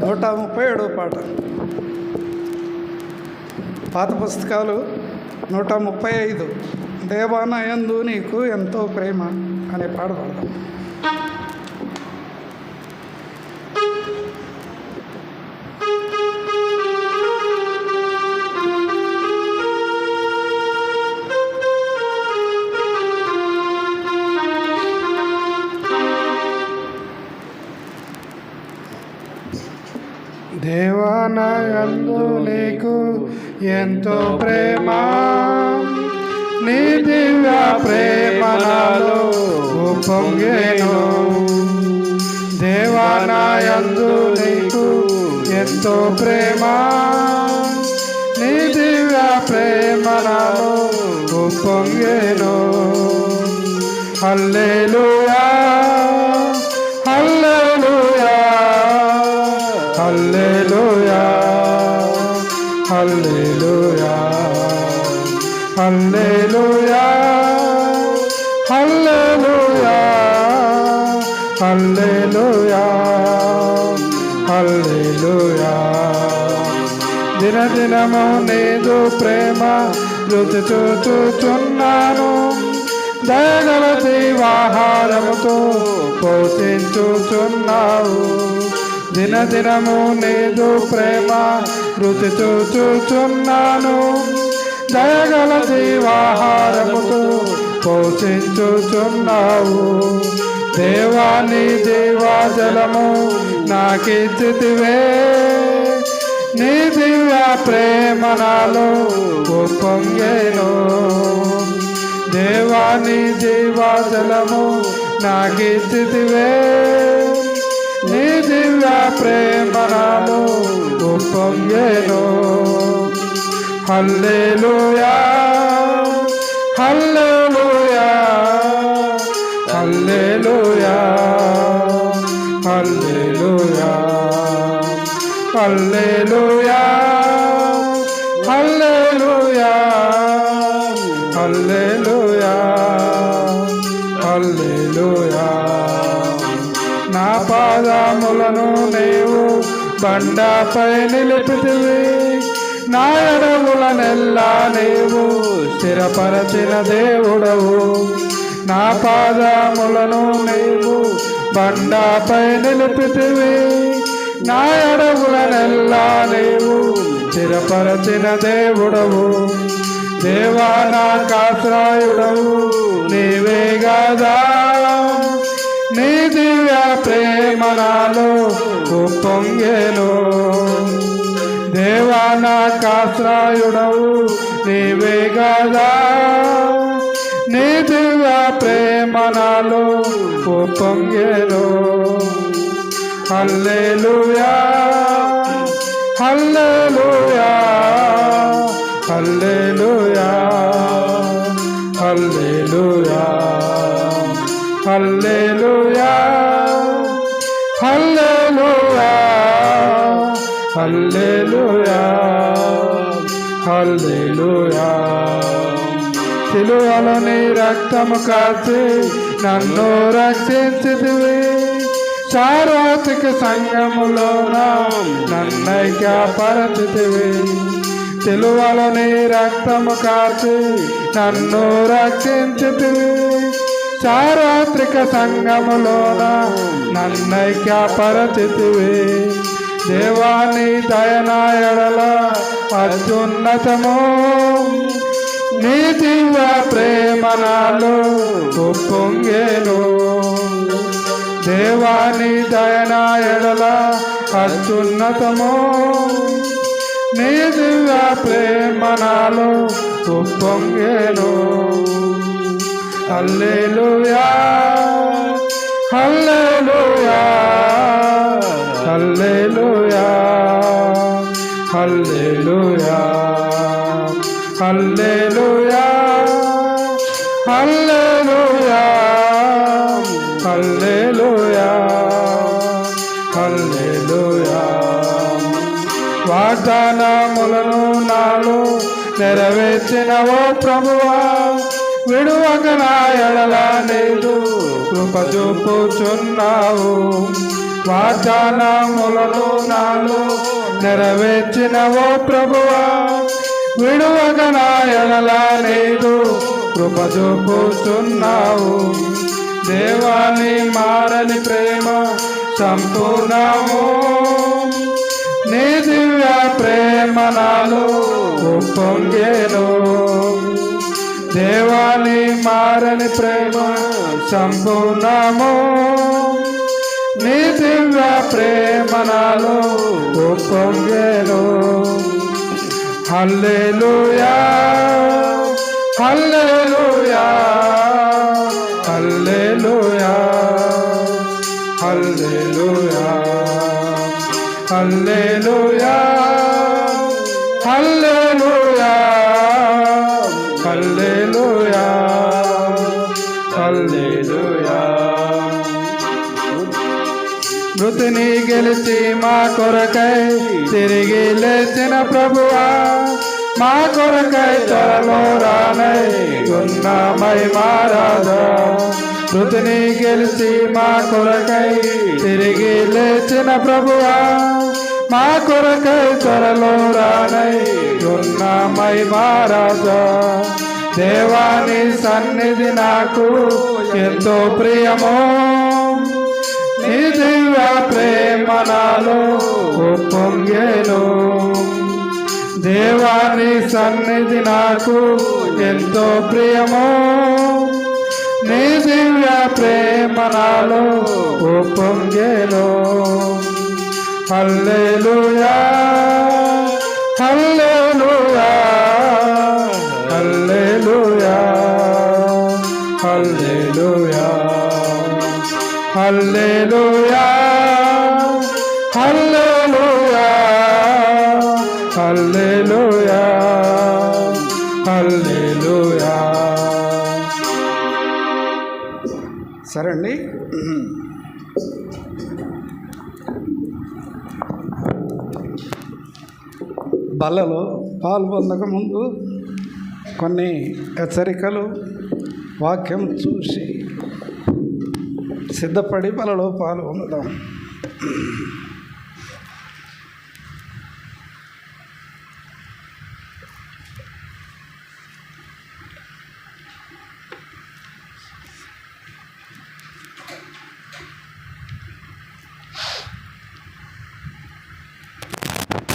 137వ పాట. పాత పుస్తకాలు 135. దేవా నా యందు నీకు ఎంతో ప్రేమ అనే పాట పాడదాం. దేవా నా యందు నీకు ఎంతో ప్రేమ, నీ దివ్య ప్రేమ నాలో ఉప్పొంగెను. దేవా నా యందు నీకు ఎంతో ప్రేమ, నీ దివ్య ప్రేమ నాలో ఉప్పొంగెను. హల్లెలూయా హల్లెలూయా హల్లెలూయా హల్లెలూయా హల్లెలూయా హల్లెలూయా హల్లెలూయా హల్లెలూయా. దినదినము నీదు ప్రేమ రుచి చూచుచున్నాను, దయగల జీవాహారముతో పోషించుచున్నావు. దినదినము నీదు ప్రేమ రుచి చూచుచున్నాను, దయగల జీవాహారముతో పోషించుచున్నావు. దేవాని జీవాజలము నాకిచ్చితివే, నీ దివ్య ప్రేమ నాలో ఉప్పొంగెను. దేవాని జీవాజలము నాకిచ్చితివే, నీ దివ్య ప్రేమ నాలో ఉప్పొంగెను. హల్లెలూయా హల్లెలూయా హల్లెలూయా హల్లెలూయా హల్లెలూయా హల్లెలూయా హల్లెలూయా హల్లెలూయా. నా పాదములను నీవు బండపై నిలిపితివి, నా అడుగులనెల్లా నీవు స్థిరపరచిన దేవుడవు. నా పాదములను నీవు బండపై నిలిపితివి, నా అడుగులనెల్లా నీవు స్థిరపరచిన దేవుడవు. దేవా నాకాశ్రయుడవు నీవే గదా, నీ దివ్య ప్రేమ నాలో ఉప్పొంగెను. దేవా నాకాశ్రయుడవు నీవే గదా, నీ దివ్య ప్రేమ నాలో ఉప్పొంగెను. హల్లెలూయా హల్లెలూయా హల్లెలూయా హల్లెలూయా హల్లెలూయా హల్లెలూయా హల్లెలూయా హల్లెలూయా. సిలువలో నీ రక్తము కాచి నన్ను రక్షించితివి, సార్వత్రిక సంఘములోన నన్నైక్యపరచితివి. సిలువలో నీ రక్తము కాచి నన్ను రక్షించితివి, సార్వత్రిక సంఘములోన నన్నైక్యపరచితివి. దేవాని దయనాయడల అత్యున్నతము, నీ దివ్య ప్రేమ నాలో ఉప్పొంగెను. దేవాని దయనాయడల అత్యున్నతము, నీ దివ్య ప్రేమ నాలో ఉప్పొంగెను. హల్లెలూయా హల్లెలూయా హల్లెలూయా హల్లెలూయా హల్లెలూయా హల్లెలూయా హల్లెలూయా హల్లెలూయా. వాగ్దానములను నాలో నెరవేర్చినవో ప్రభువా, విడువక నా ఎడల నీదు కృప చూపుచున్నావు. వాగ్దానములను నాలో నెరవేర్చినవో ప్రభువా, విడువక నా ఎడల నీదు కృప చూపుతున్నావు. దేవాని మారని ప్రేమ సంపూర్ణము, నీ దివ్య ప్రేమ నాలో ఉప్పొంగెను. దేవాని మారని ప్రేమ సంపూర్ణము, నీ దివ్య ప్రేమ నాలో ఉప్పొంగెను. హల్లెలూయా హల్లెలూయా హల్లెలూయా హల్లెలూయా హల్లెలూయా హల్లెలూయా హల్లెలూయా హల్లెలూయా. మృతిని గెలిచి మా కొరకై తిరిగి లేచిన ప్రభువా, మా కొరకై త్వరలో రానై ఉన్న మహిమారాధా. మృతిని గెలిచి మా కొరకై తిరిగి లేచిన ప్రభువా, మా కొరకై త్వరలో రానై ఉన్న మహిమారాధా. దేవాని సన్నిధి నాకు ఎంతో ప్రియమో, నీ దివ్య ప్రేమ నాలో ఉప్పొంగెను. దేవాని సన్నిధి నాకు ఎంతో ప్రియమో, నీ దివ్య ప్రేమ నాలో ఉప్పొంగెను. హల్లెలూయా హల్లెలూయా హల్లెలూయా హల్లెలూయా హల్లెలూయా హల్లెలూయా హల్లెలూయా హల్లెలూయా. సరే అండి, బలలో పాల్పొందక ముందు కొన్ని హెచ్చరికలు వాక్యం చూసి సిద్ధపడి బలలో పాల్గొందాం.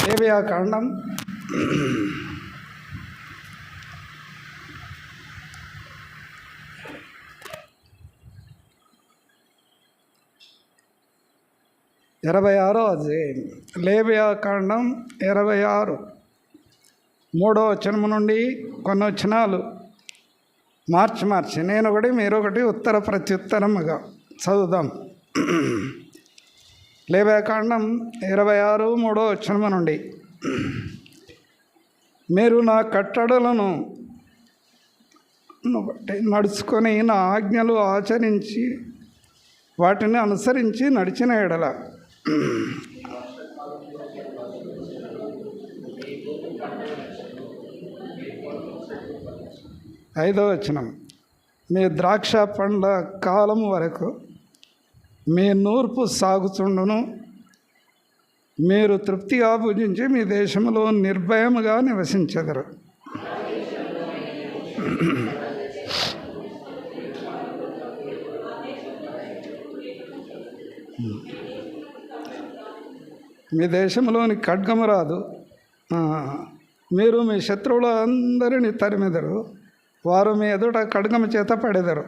లేవియా కాండం 26వ అధ్యాయం. లేవియా కాండం 26 3వ వచనం నుండి కొన్ని వచనాలు మార్చి నేను ఒకటి మీరు ఒకటి ఉత్తర ప్రత్యుత్తరముగా చదువుదాం. లేవియా కాండం 26 3వ వచనం నుండి, మీరు నా కట్టడలను నడుచుకొని నా ఆజ్ఞలు ఆచరించి వాటిని అనుసరించి నడిచిన ఎడల 5వ వచనం, మీ ద్రాక్ష పండ్ల కాలం వరకు మీ నూర్పు సాగుచుండును, మీరు తృప్తిగా భుజించి మీ దేశంలో నిర్భయముగా నివసించెదరు. మీ దేశంలోని ఖడ్గము రాదు, మీరు మీ శత్రువులు అందరినీ తరిమెదరు, వారు మీ ఎదుట ఖడ్గము చేత పడెదరు.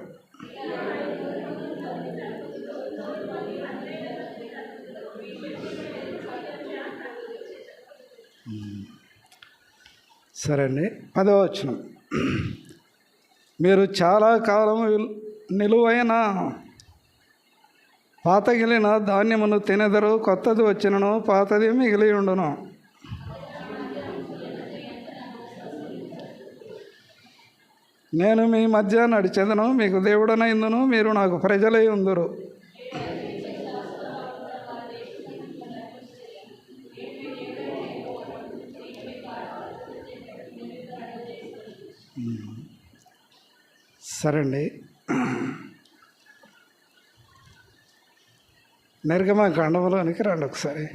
సరే అండి, 10వ వచనం, మీరు చాలా కాలము నిలువైన పాతగిలిన ధాన్యమును తినెదరు, కొత్తది వచ్చినను పాతది మిగిలి ఉండును. నేను మీ మధ్య నడిచెదను, మీకు దేవుడనైందును, మీరు నాకు ప్రజలై ఉందురు. సరే అండి, నిర్గమకాండంలోనికి రండి ఒకసారి.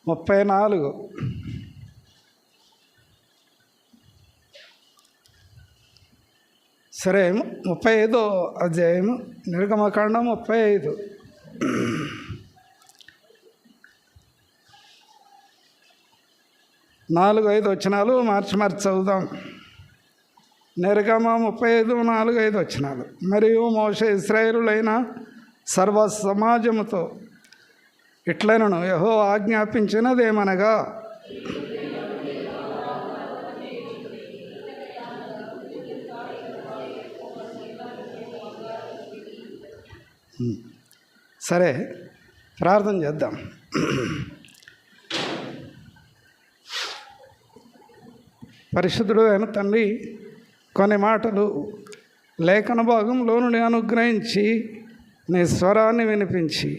34 సరే 35 అధ్యాయము నిర్గమకాండం 35. 4-5 వచనాలు మార్చి చదువుదాం. నిర్గమ 35, 4-5 వచనాలు. మరియు మోషే ఇశ్రాయేలులైన సర్వ సమాజముతో ఇట్లనను యెహోవా ఆజ్ఞాపించినదేమనగా, సరే ప్రార్థన చేద్దాం. పరిశుద్ధుడు అయిన తండ్రి, కొన్ని మాటలు లేఖన భాగంలో నుండి అనుగ్రహించి నీ స్వరాన్ని వినిపించి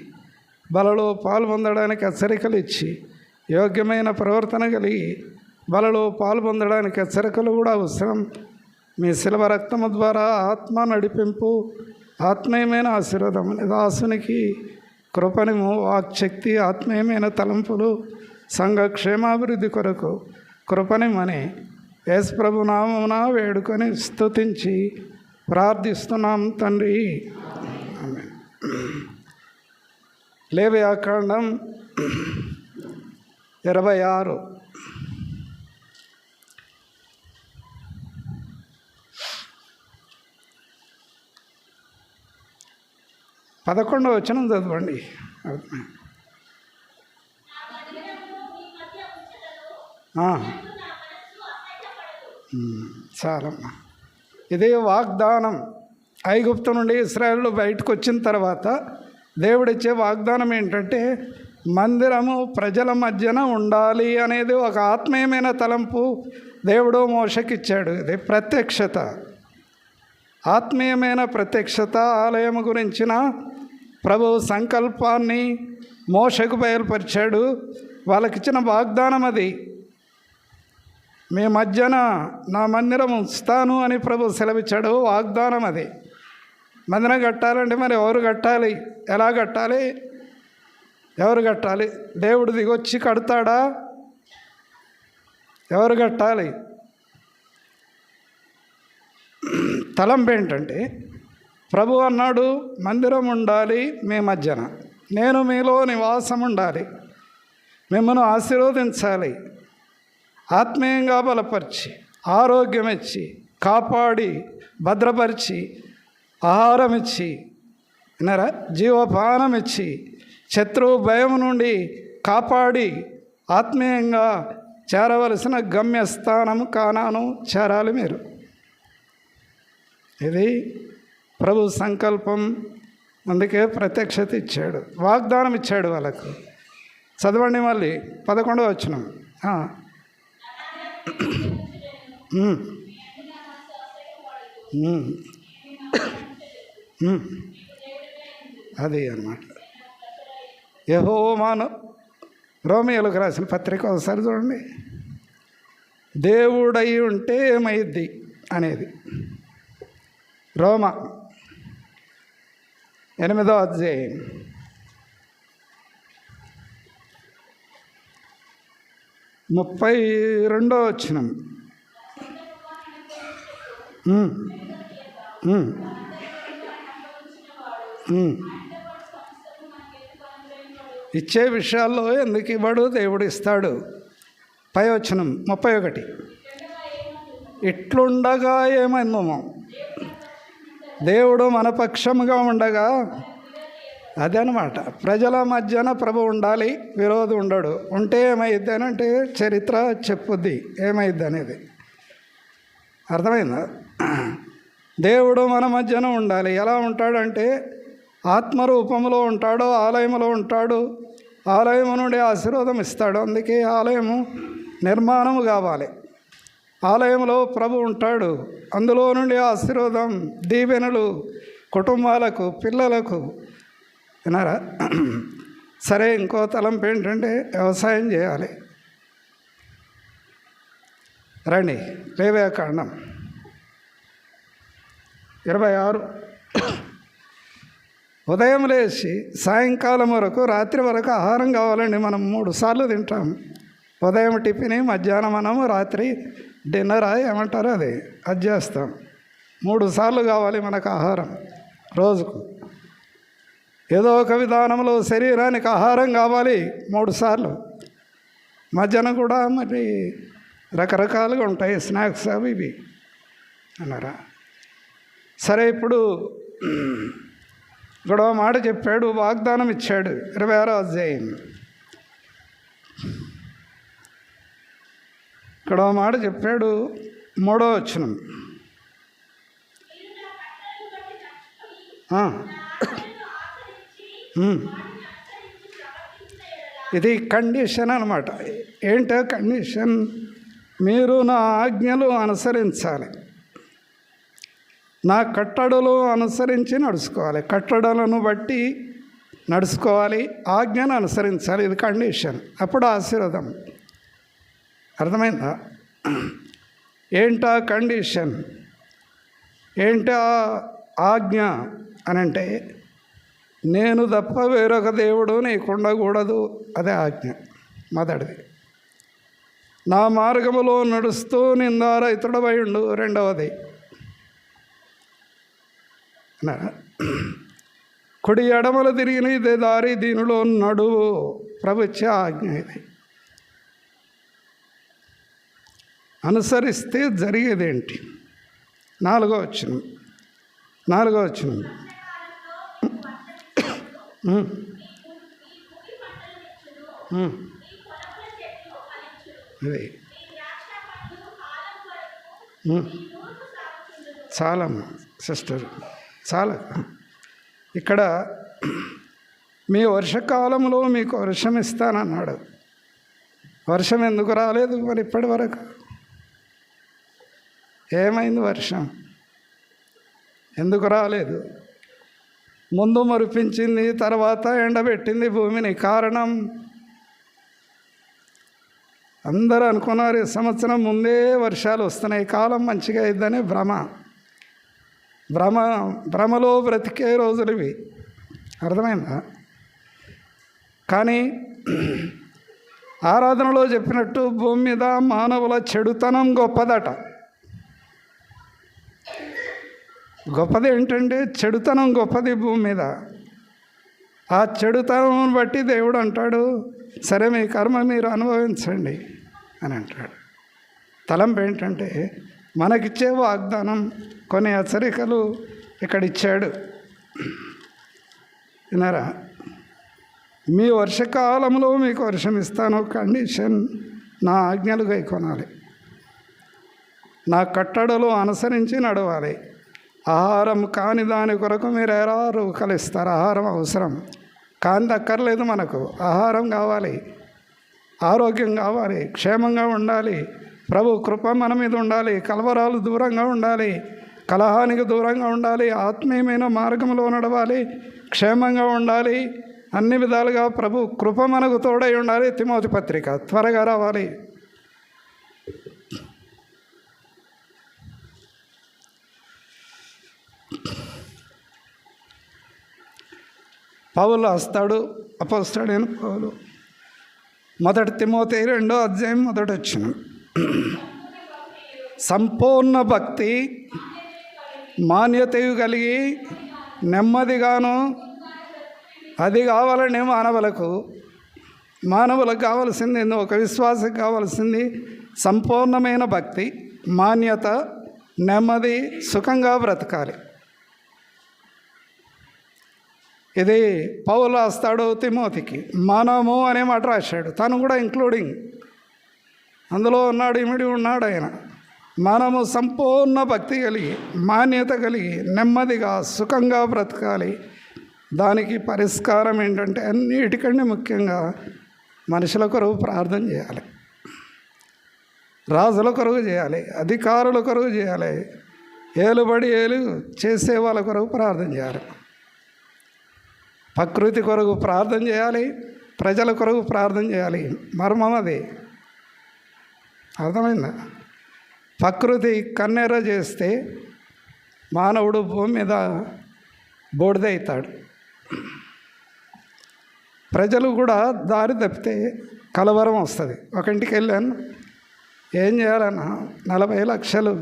బలలో పాల్పొందడానికి హెచ్చరికలు ఇచ్చి యోగ్యమైన ప్రవర్తన కలిగి బలలో పాల్పొందడానికి హెచ్చరికలు కూడా అవసరం. మీ శిలువ రక్తము ద్వారా ఆత్మ నడిపింపు, ఆత్మీయమైన ఆశీర్వాదం దాసునికి కృపణము, వాక్శక్తి, ఆత్మీయమైన తలంపులు, సంఘ క్షేమాభివృద్ధి కొరకు కృపణమని యేసు ప్రభు నామమున వేడుకొని స్తుతించి ప్రార్థిస్తున్నాం తండ్రి. ఆమేన్. లేవియాకాండం 26. 11వ వచనం చదవండి. చాలమ్మా. ఇదే వాగ్దానం. ఐగుప్తు నుండి ఇశ్రాయేలు బయటకు వచ్చిన తర్వాత దేవుడిచ్చే వాగ్దానం ఏంటంటే, మందిరము ప్రజల మధ్యన ఉండాలి అనేది ఒక ఆత్మీయమైన తలంపు దేవుడు మోషకిచ్చాడు. ఇది ప్రత్యక్షత, ఆత్మీయమైన ప్రత్యక్షత. ఆలయం గురించిన ప్రభు సంకల్పాన్ని మోషకు బయలుపరిచాడు. వాళ్ళకిచ్చిన వాగ్దానం అది. మీ మధ్యన నా మందిరం ఉంచుతాను అని ప్రభు సెలవిచ్చాడు. వాగ్దానం అది. మందిరం కట్టాలంటే మరి ఎవరు కట్టాలి? ఎలా కట్టాలి? ఎవరు కట్టాలి? దేవుడు దిగొచ్చి కడతాడా? ఎవరు కట్టాలి? తలంపు ఏంటంటే, ప్రభు అన్నాడు మందిరం ఉండాలి మీ మధ్యన, నేను మీలో నివాసం ఉండాలి, మిమ్మల్ని ఆశీర్వదించాలి, ఆత్మీయంగా బలపరిచి, ఆరోగ్యం ఇచ్చి, కాపాడి, భద్రపరిచి, ఆహారం ఇచ్చి, విన్నారా, జీవపానం ఇచ్చి, శత్రువు భయం నుండి కాపాడి, ఆత్మీయంగా చేరవలసిన గమ్యస్థానం కానాను చేరాలి మీరు. ఇది ప్రభు సంకల్పం. అందుకే ప్రత్యక్షత ఇచ్చాడు, వాగ్దానం ఇచ్చాడు వాళ్ళకు. చదవండి మళ్ళీ 11వ వచనం. అది అన్నమాట. యెహోవా రోమియోలకు రాసిన పత్రిక ఒకసారి చూడండి. దేవుడై ఉంటే ఏమైద్ది అనేది. రోమ 8వ అధ్యాయం 32వ వచనం. ఇచ్చే విషయాల్లో ఎందుకు ఇవ్వడు? దేవుడు ఇస్తాడు. పై వచనం 31. ఇట్లుండగా ఏమైందో, దేవుడు మన పక్షముగా ఉండగా, అదనమాట. ప్రజల మధ్యన ప్రభు ఉండాలి, విరోధి ఉండడు. ఉంటే ఏమైద్ది అని అంటే చరిత్ర చెప్పుద్ది ఏమైద్ది అనేది. అర్థమైందా? దేవుడు మన మధ్యన ఉండాలి. ఎలా ఉంటాడంటే ఆత్మరూపంలో ఉంటాడు, ఆలయంలో ఉంటాడు, ఆలయం నుండి ఆశీర్వాదం ఇస్తాడు. అందుకే ఆలయము నిర్మాణము కావాలి. ఆలయంలో ప్రభు ఉంటాడు, అందులో నుండి ఆశీర్వాదం, దీవెనలు కుటుంబాలకు, పిల్లలకు. విన్నారా? సరే, ఇంకో తలంపు ఏంటంటే వ్యవసాయం చేయాలి. రండి, లేవియాకాండం 26. ఉదయం లేచి సాయంకాలం వరకు రాత్రి వరకు ఆహారం కావాలండి. మనం 3 సార్లు తింటాం. ఉదయం టిఫిన్, మధ్యాహ్నం మనము, రాత్రి డిన్నర్ ఏమంటారు అది చేస్తాం. 3 సార్లు కావాలి మనకు ఆహారం రోజుకు. ఏదో ఒక విధానంలో శరీరానికి ఆహారం కావాలి 3 సార్లు. మధ్యాహ్నం కూడా మరి రకరకాలుగా ఉంటాయి స్నాక్స్ అవి ఇవి అన్నారా. సరే, ఇప్పుడు ఇక్కడ మాట చెప్పాడు, వాగ్దానం ఇచ్చాడు. 26వ అధ్యాయం ఇక్కడ మాట చెప్పాడు, 3వ వచనం. ఇది కండిషన్ అన్నమాట. ఏంటో కండిషన్? మీరు నా ఆజ్ఞలు అనుసరించాలి, నా కట్టడలు అనుసరించి నడుచుకోవాలి. కట్టడలను బట్టి నడుచుకోవాలి, ఆజ్ఞను అనుసరించాలి. ఇది కండిషన్. అప్పుడు ఆశీర్వాదం. అర్థమైందా? ఏంటా కండిషన్? ఏంటా ఆజ్ఞ అని అంటే, నేను తప్ప వేరొక దేవుడు నీకు ఉండకూడదు. అదే ఆజ్ఞ మొదటిది. నా మార్గములో నడుస్తూ నిందారహితుడవై ఉండు. రెండవది, కుడి ఎడమలు తిరిగిన ఇదే దారి, దీనిలో నడువు. ప్రభుత్వ ఆజ్ఞ ఇది. అనుసరిస్తే జరిగేదేంటి? 4వ వచనం. ఇది చాలా సిస్టర్, చాలా. ఇక్కడ మీ వర్షకాలంలో మీకు వర్షం ఇస్తానన్నాడు. వర్షం ఎందుకు రాలేదు మరి ఇప్పటి వరకు? ఏమైంది? వర్షం ఎందుకు రాలేదు? ముందు మరిపించింది, తర్వాత ఎండబెట్టింది భూమిని. కారణం, అందరూ అనుకున్నారు ఈ సంవత్సరం ముందే వర్షాలు వస్తున్నాయి, కాలం మంచిగా అయిద్దని భ్రమలో బ్రతికే రోజులు ఇవి. అర్థమైందా? కానీ ఆరాధనలో చెప్పినట్టు భూమి మీద మానవుల చెడుతనం గొప్పదట. గొప్పది ఏంటంటే చెడుతనం గొప్పది భూమి మీద. ఆ చెడుతనం బట్టి దేవుడు అంటాడు, సరే మీ కర్మ మీరు అనుభవించండి అని అంటాడు. తలంపు ఏంటంటే, మనకిచ్చే వాగ్దానం కొన్ని హెచ్చరికలు ఇక్కడ ఇచ్చాడు. విన్నారా? మీ వర్షకాలంలో మీకు వర్షం ఇస్తాను. కండిషన్, నా ఆజ్ఞలు గైకొనాలి, నా కట్టడలు అనుసరించి నడవాలి. ఆహారం కాని దాని కొరకు మీరు ఎలా రూకలిస్తారు? ఆహారం అవసరం, కాని అక్కర్లేదు. మనకు ఆహారం కావాలి, ఆరోగ్యం కావాలి, క్షేమంగా ఉండాలి, ప్రభు కృప మన మీద ఉండాలి, కలవరాలు దూరంగా ఉండాలి, కలహానికి దూరంగా ఉండాలి, ఆత్మీయమైన మార్గంలో నడవాలి, క్షేమంగా ఉండాలి. అన్ని విధాలుగా ప్రభు కృప మనకు తోడై ఉండాలి. తిమోతి పత్రిక త్వరగా రావాలి. పౌలు వస్తాడు, అపోస్తలుడైన పౌలు. 1 తిమోతి 2వ అధ్యాయం 1వ వచనం. సంపూర్ణ భక్తి మాన్యతయు కలిగి నెమ్మదిగాను, అది కావాలని మానవులకు కావాల్సింది, ఒక విశ్వాసకు కావాల్సింది సంపూర్ణమైన భక్తి, మాన్యత, నెమ్మది, సుఖంగా బ్రతకాలి. ఇది పౌలు రాస్తాడు తిమోతికి. మనము అనే మాట రాశాడు, తను కూడా ఇంక్లూడింగ్ అందులో ఉన్నాడు, ఇమిడి ఉన్నాడు ఆయన. మనము సంపూర్ణ భక్తి కలిగి, మాన్యత కలిగి, నెమ్మదిగా, సుఖంగా బ్రతకాలి. దానికి పరిష్కారం ఏంటంటే, అన్నిటికంటే ముఖ్యంగా మనుషుల కొరకు ప్రార్థన చేయాలి, రాజుల కొరకు చేయాలి, అధికారుల కొరకు చేయాలి, ఏలుబడి చేసే వాళ్ళ కొరకు ప్రార్థన చేయాలి, ప్రకృతి కొరకు ప్రార్థన చేయాలి, ప్రజల కొరకు ప్రార్థన చేయాలి. మర్మం అది. అర్థమైందా? ప్రకృతి కన్నెర చేస్తే మానవుడు భూమి మీద బూడిద అవుతాడు. ప్రజలు కూడా దారి తప్పితే కలవరం వస్తుంది. ఒక ఇంటికి వెళ్ళాను, ఏం చేయాలన్నా 40 లక్షలు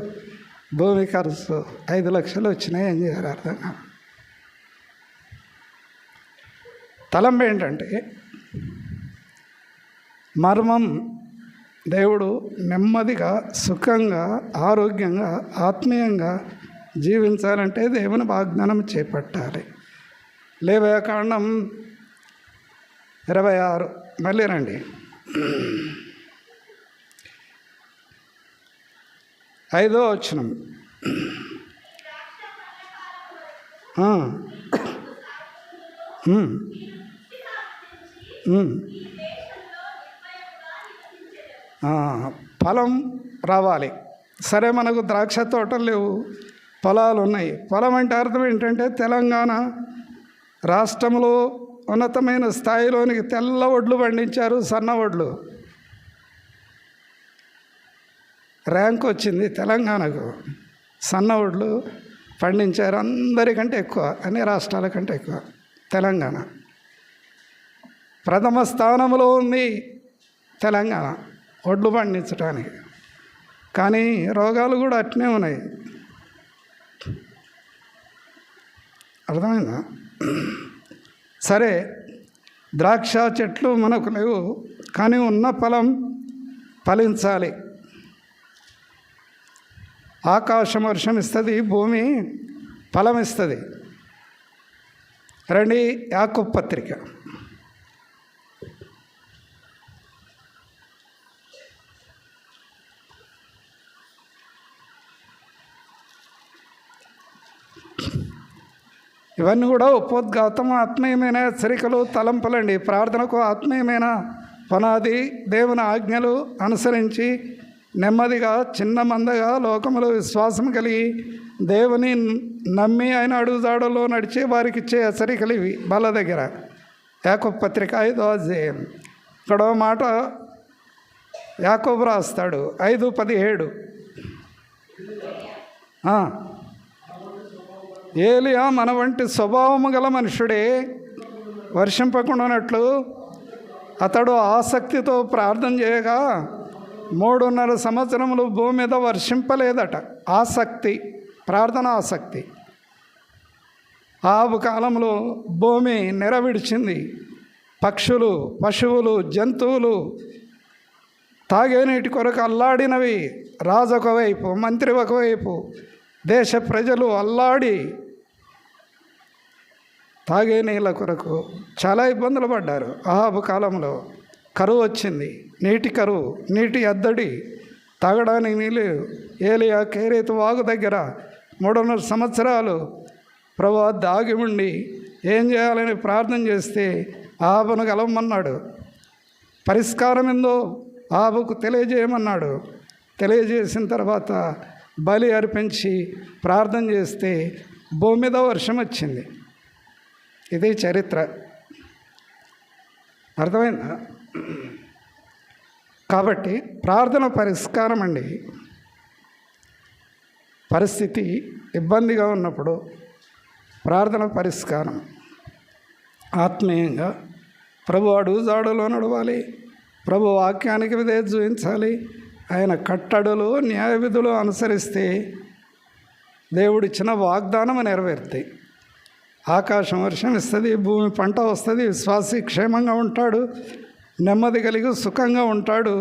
భూమి ఖర్చు, 5 లక్షలు వచ్చినాయి, ఏం చేయాలి అర్థం కాదు. తలంపు ఏంటంటే మర్మం దేవుడు నెమ్మదిగా, సుఖంగా, ఆరోగ్యంగా, ఆత్మీయంగా జీవించాలంటే దేవుని వాగ్దానం చేపట్టాలి. లేవ్యాకాండం 26 మళ్ళీ రండి, 5వ వచనం. ఫలం రావాలి. సరే, మనకు ద్రాక్ష తోటలు లేవు, పొలాలు ఉన్నాయి. పొలం అంటే అర్థం ఏంటంటే తెలంగాణ రాష్ట్రంలో ఉన్నతమైన స్థాయిలోనికి తెల్ల వడ్లు పండించారు, సన్న వడ్లు. ర్యాంక్ వచ్చింది తెలంగాణకు. సన్న వడ్లు పండించారు, అందరికంటే ఎక్కువ, అన్ని రాష్ట్రాల కంటే ఎక్కువ తెలంగాణ. ప్రథమ స్థానంలో ఉంది తెలంగాణ వడ్లు పండించడానికి. కానీ రోగాలు కూడా అట్నే ఉన్నాయి. అర్థమైందా? సరే, ద్రాక్ష చెట్లు మనకు లేవు, కానీ ఉన్న ఫలం ఫలించాలి. ఆకాశం వర్షం ఇస్తుంది, భూమి ఫలం ఇస్తుంది. రండి, యాకోబు పత్రిక. ఇవన్నీ కూడా ఉపోద్ఘాతం, ఆత్మీయమైన హెచ్చరికలు, తలంపులండి. ప్రార్థనకు ఆత్మీయమైన పునాది దేవుని ఆజ్ఞలు అనుసరించి నెమ్మదిగా, చిన్న మందగా, లోకములో విశ్వాసం కలిగి దేవుని నమ్మి ఆయన అడుగుజాడలో నడిచే వారికి ఇచ్చే హెచ్చరికలు ఇవి. బల దగ్గర యాకోబు పత్రిక 5వ అధ్యాయం. ఇక్కడ మాట యాకోబు రాస్తాడు, 5:17. ఏలియా మన వంటి స్వభావము గల మనుషుడే, వర్షింపకుండానట్లు అతడు ఆసక్తితో ప్రార్థన చేయగా 3.5 సంవత్సరములు భూమి మీద వర్షింపలేదట. ఆసక్తి, ప్రార్థన ఆసక్తి. ఆవు కాలంలో భూమి నెరవిడిచింది. పక్షులు, పశువులు, జంతువులు తాగే నీటి కొరకు అల్లాడినవి. రాజు ఒకవైపు, మంత్రి ఒకవైపు, దేశ ప్రజలు అల్లాడి తాగే నీళ్ళ కొరకు చాలా ఇబ్బందులు పడ్డారు. ఆహాబు కాలంలో కరువు వచ్చింది, నీటి కరువు, నీటి ఎద్దడి, తాగడానికి నీళ్ళు. ఏలియా కేరేతు వాగు దగ్గర 3.5 సంవత్సరాలు ప్రభువా దాగి ఉండి ఏం చేయాలని ప్రార్థన చేస్తే ఆహాబును కలవమన్నాడు. పరిష్కారం ఏందో ఆహాబుకు తెలియజేయమన్నాడు. తెలియజేసిన తర్వాత బలి అర్పించి ప్రార్థన చేస్తే భూమి మీద వర్షం వచ్చింది. ఇది చరిత్ర. అర్థమైందా? కాబట్టి ప్రార్థన పరిష్కారం అండి. పరిస్థితి ఇబ్బందిగా ఉన్నప్పుడు ప్రార్థన పరిష్కారం. ఆత్మీయంగా ప్రభు అడుగుజాడులో నడవాలి, ప్రభు వాక్యానికి విధేయత చూపించాలి. ఆయన కట్టడలు, న్యాయ విధులు అనుసరిస్తే దేవుడిచ్చిన వాగ్దానం నెరవేరుతాయి. ఆకాశం వర్షం ఇస్తుంది, భూమి పంట వస్తుంది, విశ్వాసి క్షేమంగా ఉంటాడు, నెమ్మది కలిగి సుఖంగా ఉంటాడు.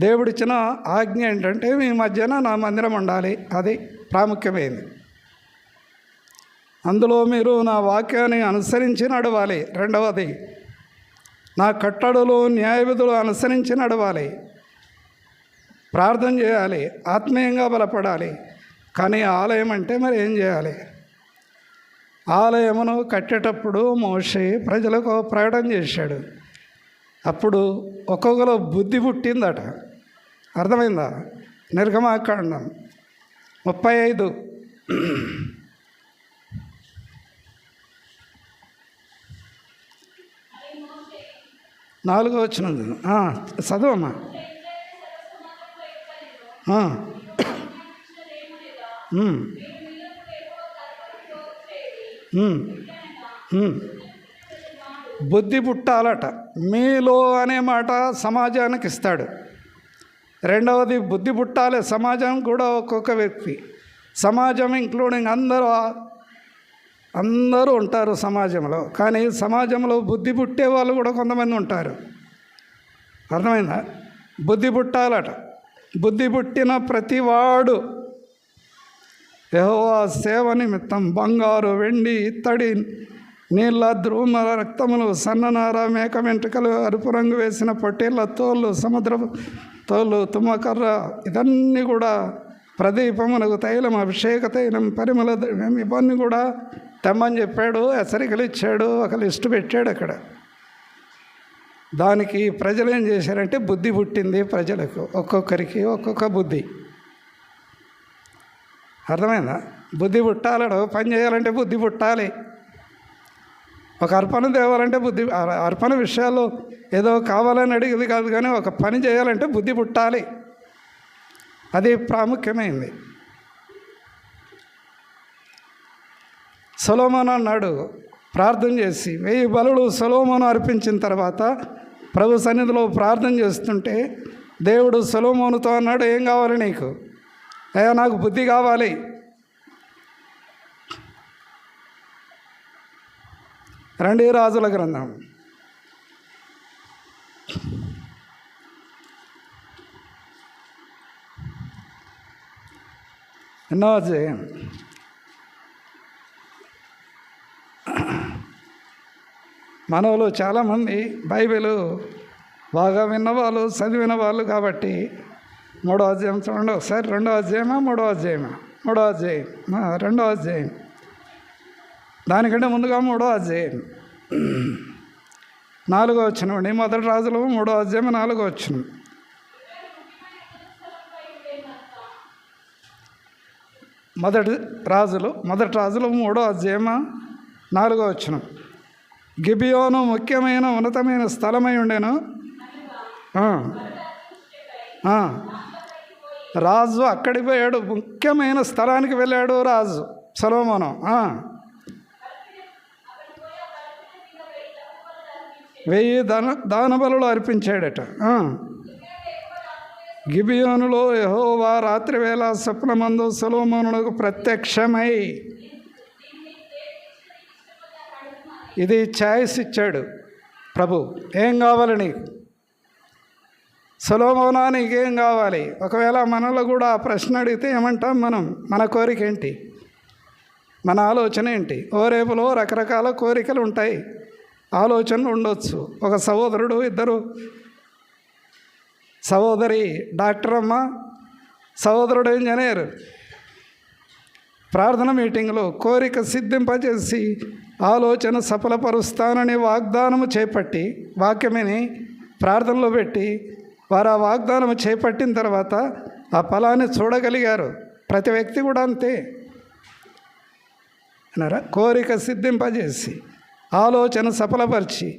దేవుడిచ్చిన ఆజ్ఞ ఏంటంటే మీ మధ్యన నా మందిరం ఉండాలి. అది ప్రాముఖ్యమైనది. అందులో మీరు నా వాక్యాన్ని అనుసరించి నడవాలి. రెండవది, నా కట్టడలు, న్యాయ విధులు అనుసరించి నడవాలి. ప్రార్థన చేయాలి, ఆత్మీయంగా బలపడాలి. కానీ ఆలయం అంటే మరి ఏం చేయాలి? ఆలయమును కట్టేటప్పుడు మోషే ప్రజలకు ప్రకటన చేశాడు. అప్పుడు ఒక్కొక్కరు బుద్ధి పుట్టిందట. అర్థమైందా? నిర్గమాకాండం 35 4వ వచనం చదువమ్మా. బుద్ధి పుట్టాలట. మీలో అనే మాట సమాజానికి ఇస్తాడు. రెండవది బుద్ధి పుట్టాలి సమాజం కూడా. ఒక్కొక్క వ్యక్తి, సమాజం ఇంక్లూడింగ్ అందరూ ఉంటారు సమాజంలో. కానీ సమాజంలో బుద్ధి పుట్టే వాళ్ళు కూడా కొంతమంది ఉంటారు. అర్థమైందా? బుద్ధి పుట్టాలట. బుద్ధి పుట్టిన ప్రతివాడు యెహోవా సేవ నిమిత్తం బంగారు, వెండి, ఇత్తడి, నీళ్ళ, ధ్రువముల, రక్తములు, సన్ననార, మేక వెంట్రుకలు, అరుపు రంగు వేసిన పొట్టేళ్ళ తోళ్ళు, సముద్రపు తోళ్ళు, తుమ్మకర్ర, ఇదన్నీ కూడా ప్రదీపమునకు తైలం, అభిషేక తైలం, పరిమళ ద్రవ్యం, ఇవన్నీ కూడా తెమ్మని చెప్పాడు. హెచ్చరికలు ఇచ్చాడు. ఒక లిస్టు పెట్టాడు అక్కడ. దానికి ప్రజలు ఏం చేశారంటే బుద్ధి పుట్టింది ప్రజలకు. ఒక్కొక్కరికి ఒక్కొక్క బుద్ధి. అర్థమైందా? బుద్ధి పుట్టాలడు. పని చేయాలంటే బుద్ధి పుట్టాలి. ఒక అర్పణ తేవాలంటే బుద్ధి, అర్పణ విషయాల్లో ఏదో కావాలని అడిగేది కాదు, కానీ ఒక పని చేయాలంటే బుద్ధి పుట్టాలి. అది ప్రాముఖ్యమైంది. సొలొమోను అన్నాడు, ప్రార్థన చేసి 1000 బలులు సొలొమోను అర్పించిన తర్వాత ప్రభు సన్నిధిలో ప్రార్థన చేస్తుంటే దేవుడు సొలొమోనుతో అన్నాడు, ఏం కావాలి నీకు? అయ్యా నాకు బుద్ధి కావాలి. రండి రాజుల గ్రంథం 8వ అధ్యాయం. మనలో చాలామంది బైబిల్ బాగా విన్నవాళ్ళు, చదివిన వాళ్ళు కాబట్టి 3వ అధ్యాయం చూడండి ఒకసారి. 2వ అధ్యాయమా 3వ అధ్యాయమా? 3వ అధ్యాయం, 2వ అధ్యాయం. దానికంటే ముందుగా 3వ అధ్యాయం 4వ వచనం అండి. మొదటి రాజులు 3వ అధ్యాయం 4వ వచనం. మొదటి రాజులు 3వ అధ్యాయం 4వ వచనం. గిబియోను ముఖ్యమైన ఉన్నతమైన స్థలమై ఉండెను. రాజు అక్కడికి పోయాడు. ముఖ్యమైన స్థలానికి వెళ్ళాడు రాజు సొలొమోను. 1000 దానబలులు అర్పించాడట. గిబియోనులో యెహోవా రాత్రివేళ స్వప్నమందు సొలొమోనునకు ప్రత్యక్షమై ఇది ఛాయిస్ ఇచ్చాడు ప్రభు. ఏం కావాలి నీకు? సొలొమోనా నీకేం కావాలి? ఒకవేళ మనలో కూడా ఆ ప్రశ్న అడిగితే ఏమంటాం మనం? మన కోరిక ఏంటి? మన ఆలోచన ఏంటి? రేపులో రకరకాల కోరికలు ఉంటాయి, ఆలోచనలు ఉండొచ్చు. ఒక సహోదరుడు, 2 సహోదరి డాక్టర్ అమ్మ, సహోదరుడు ఇంజనీర్. ప్రార్థన మీటింగ్లో కోరిక సిద్ధింపజేసి ఆలోచన సఫలపరుస్తానని వాగ్దానము చేపట్టి, వాక్యమని ప్రార్థనలో పెట్టి వారు ఆ వాగ్దానము చేపట్టిన తర్వాత ఆ ఫలాన్ని చూడగలిగారు. ప్రతి వ్యక్తి కూడా అంతే అన్నారా? కోరిక సిద్ధింపజేసి ఆలోచన సఫలపరిచి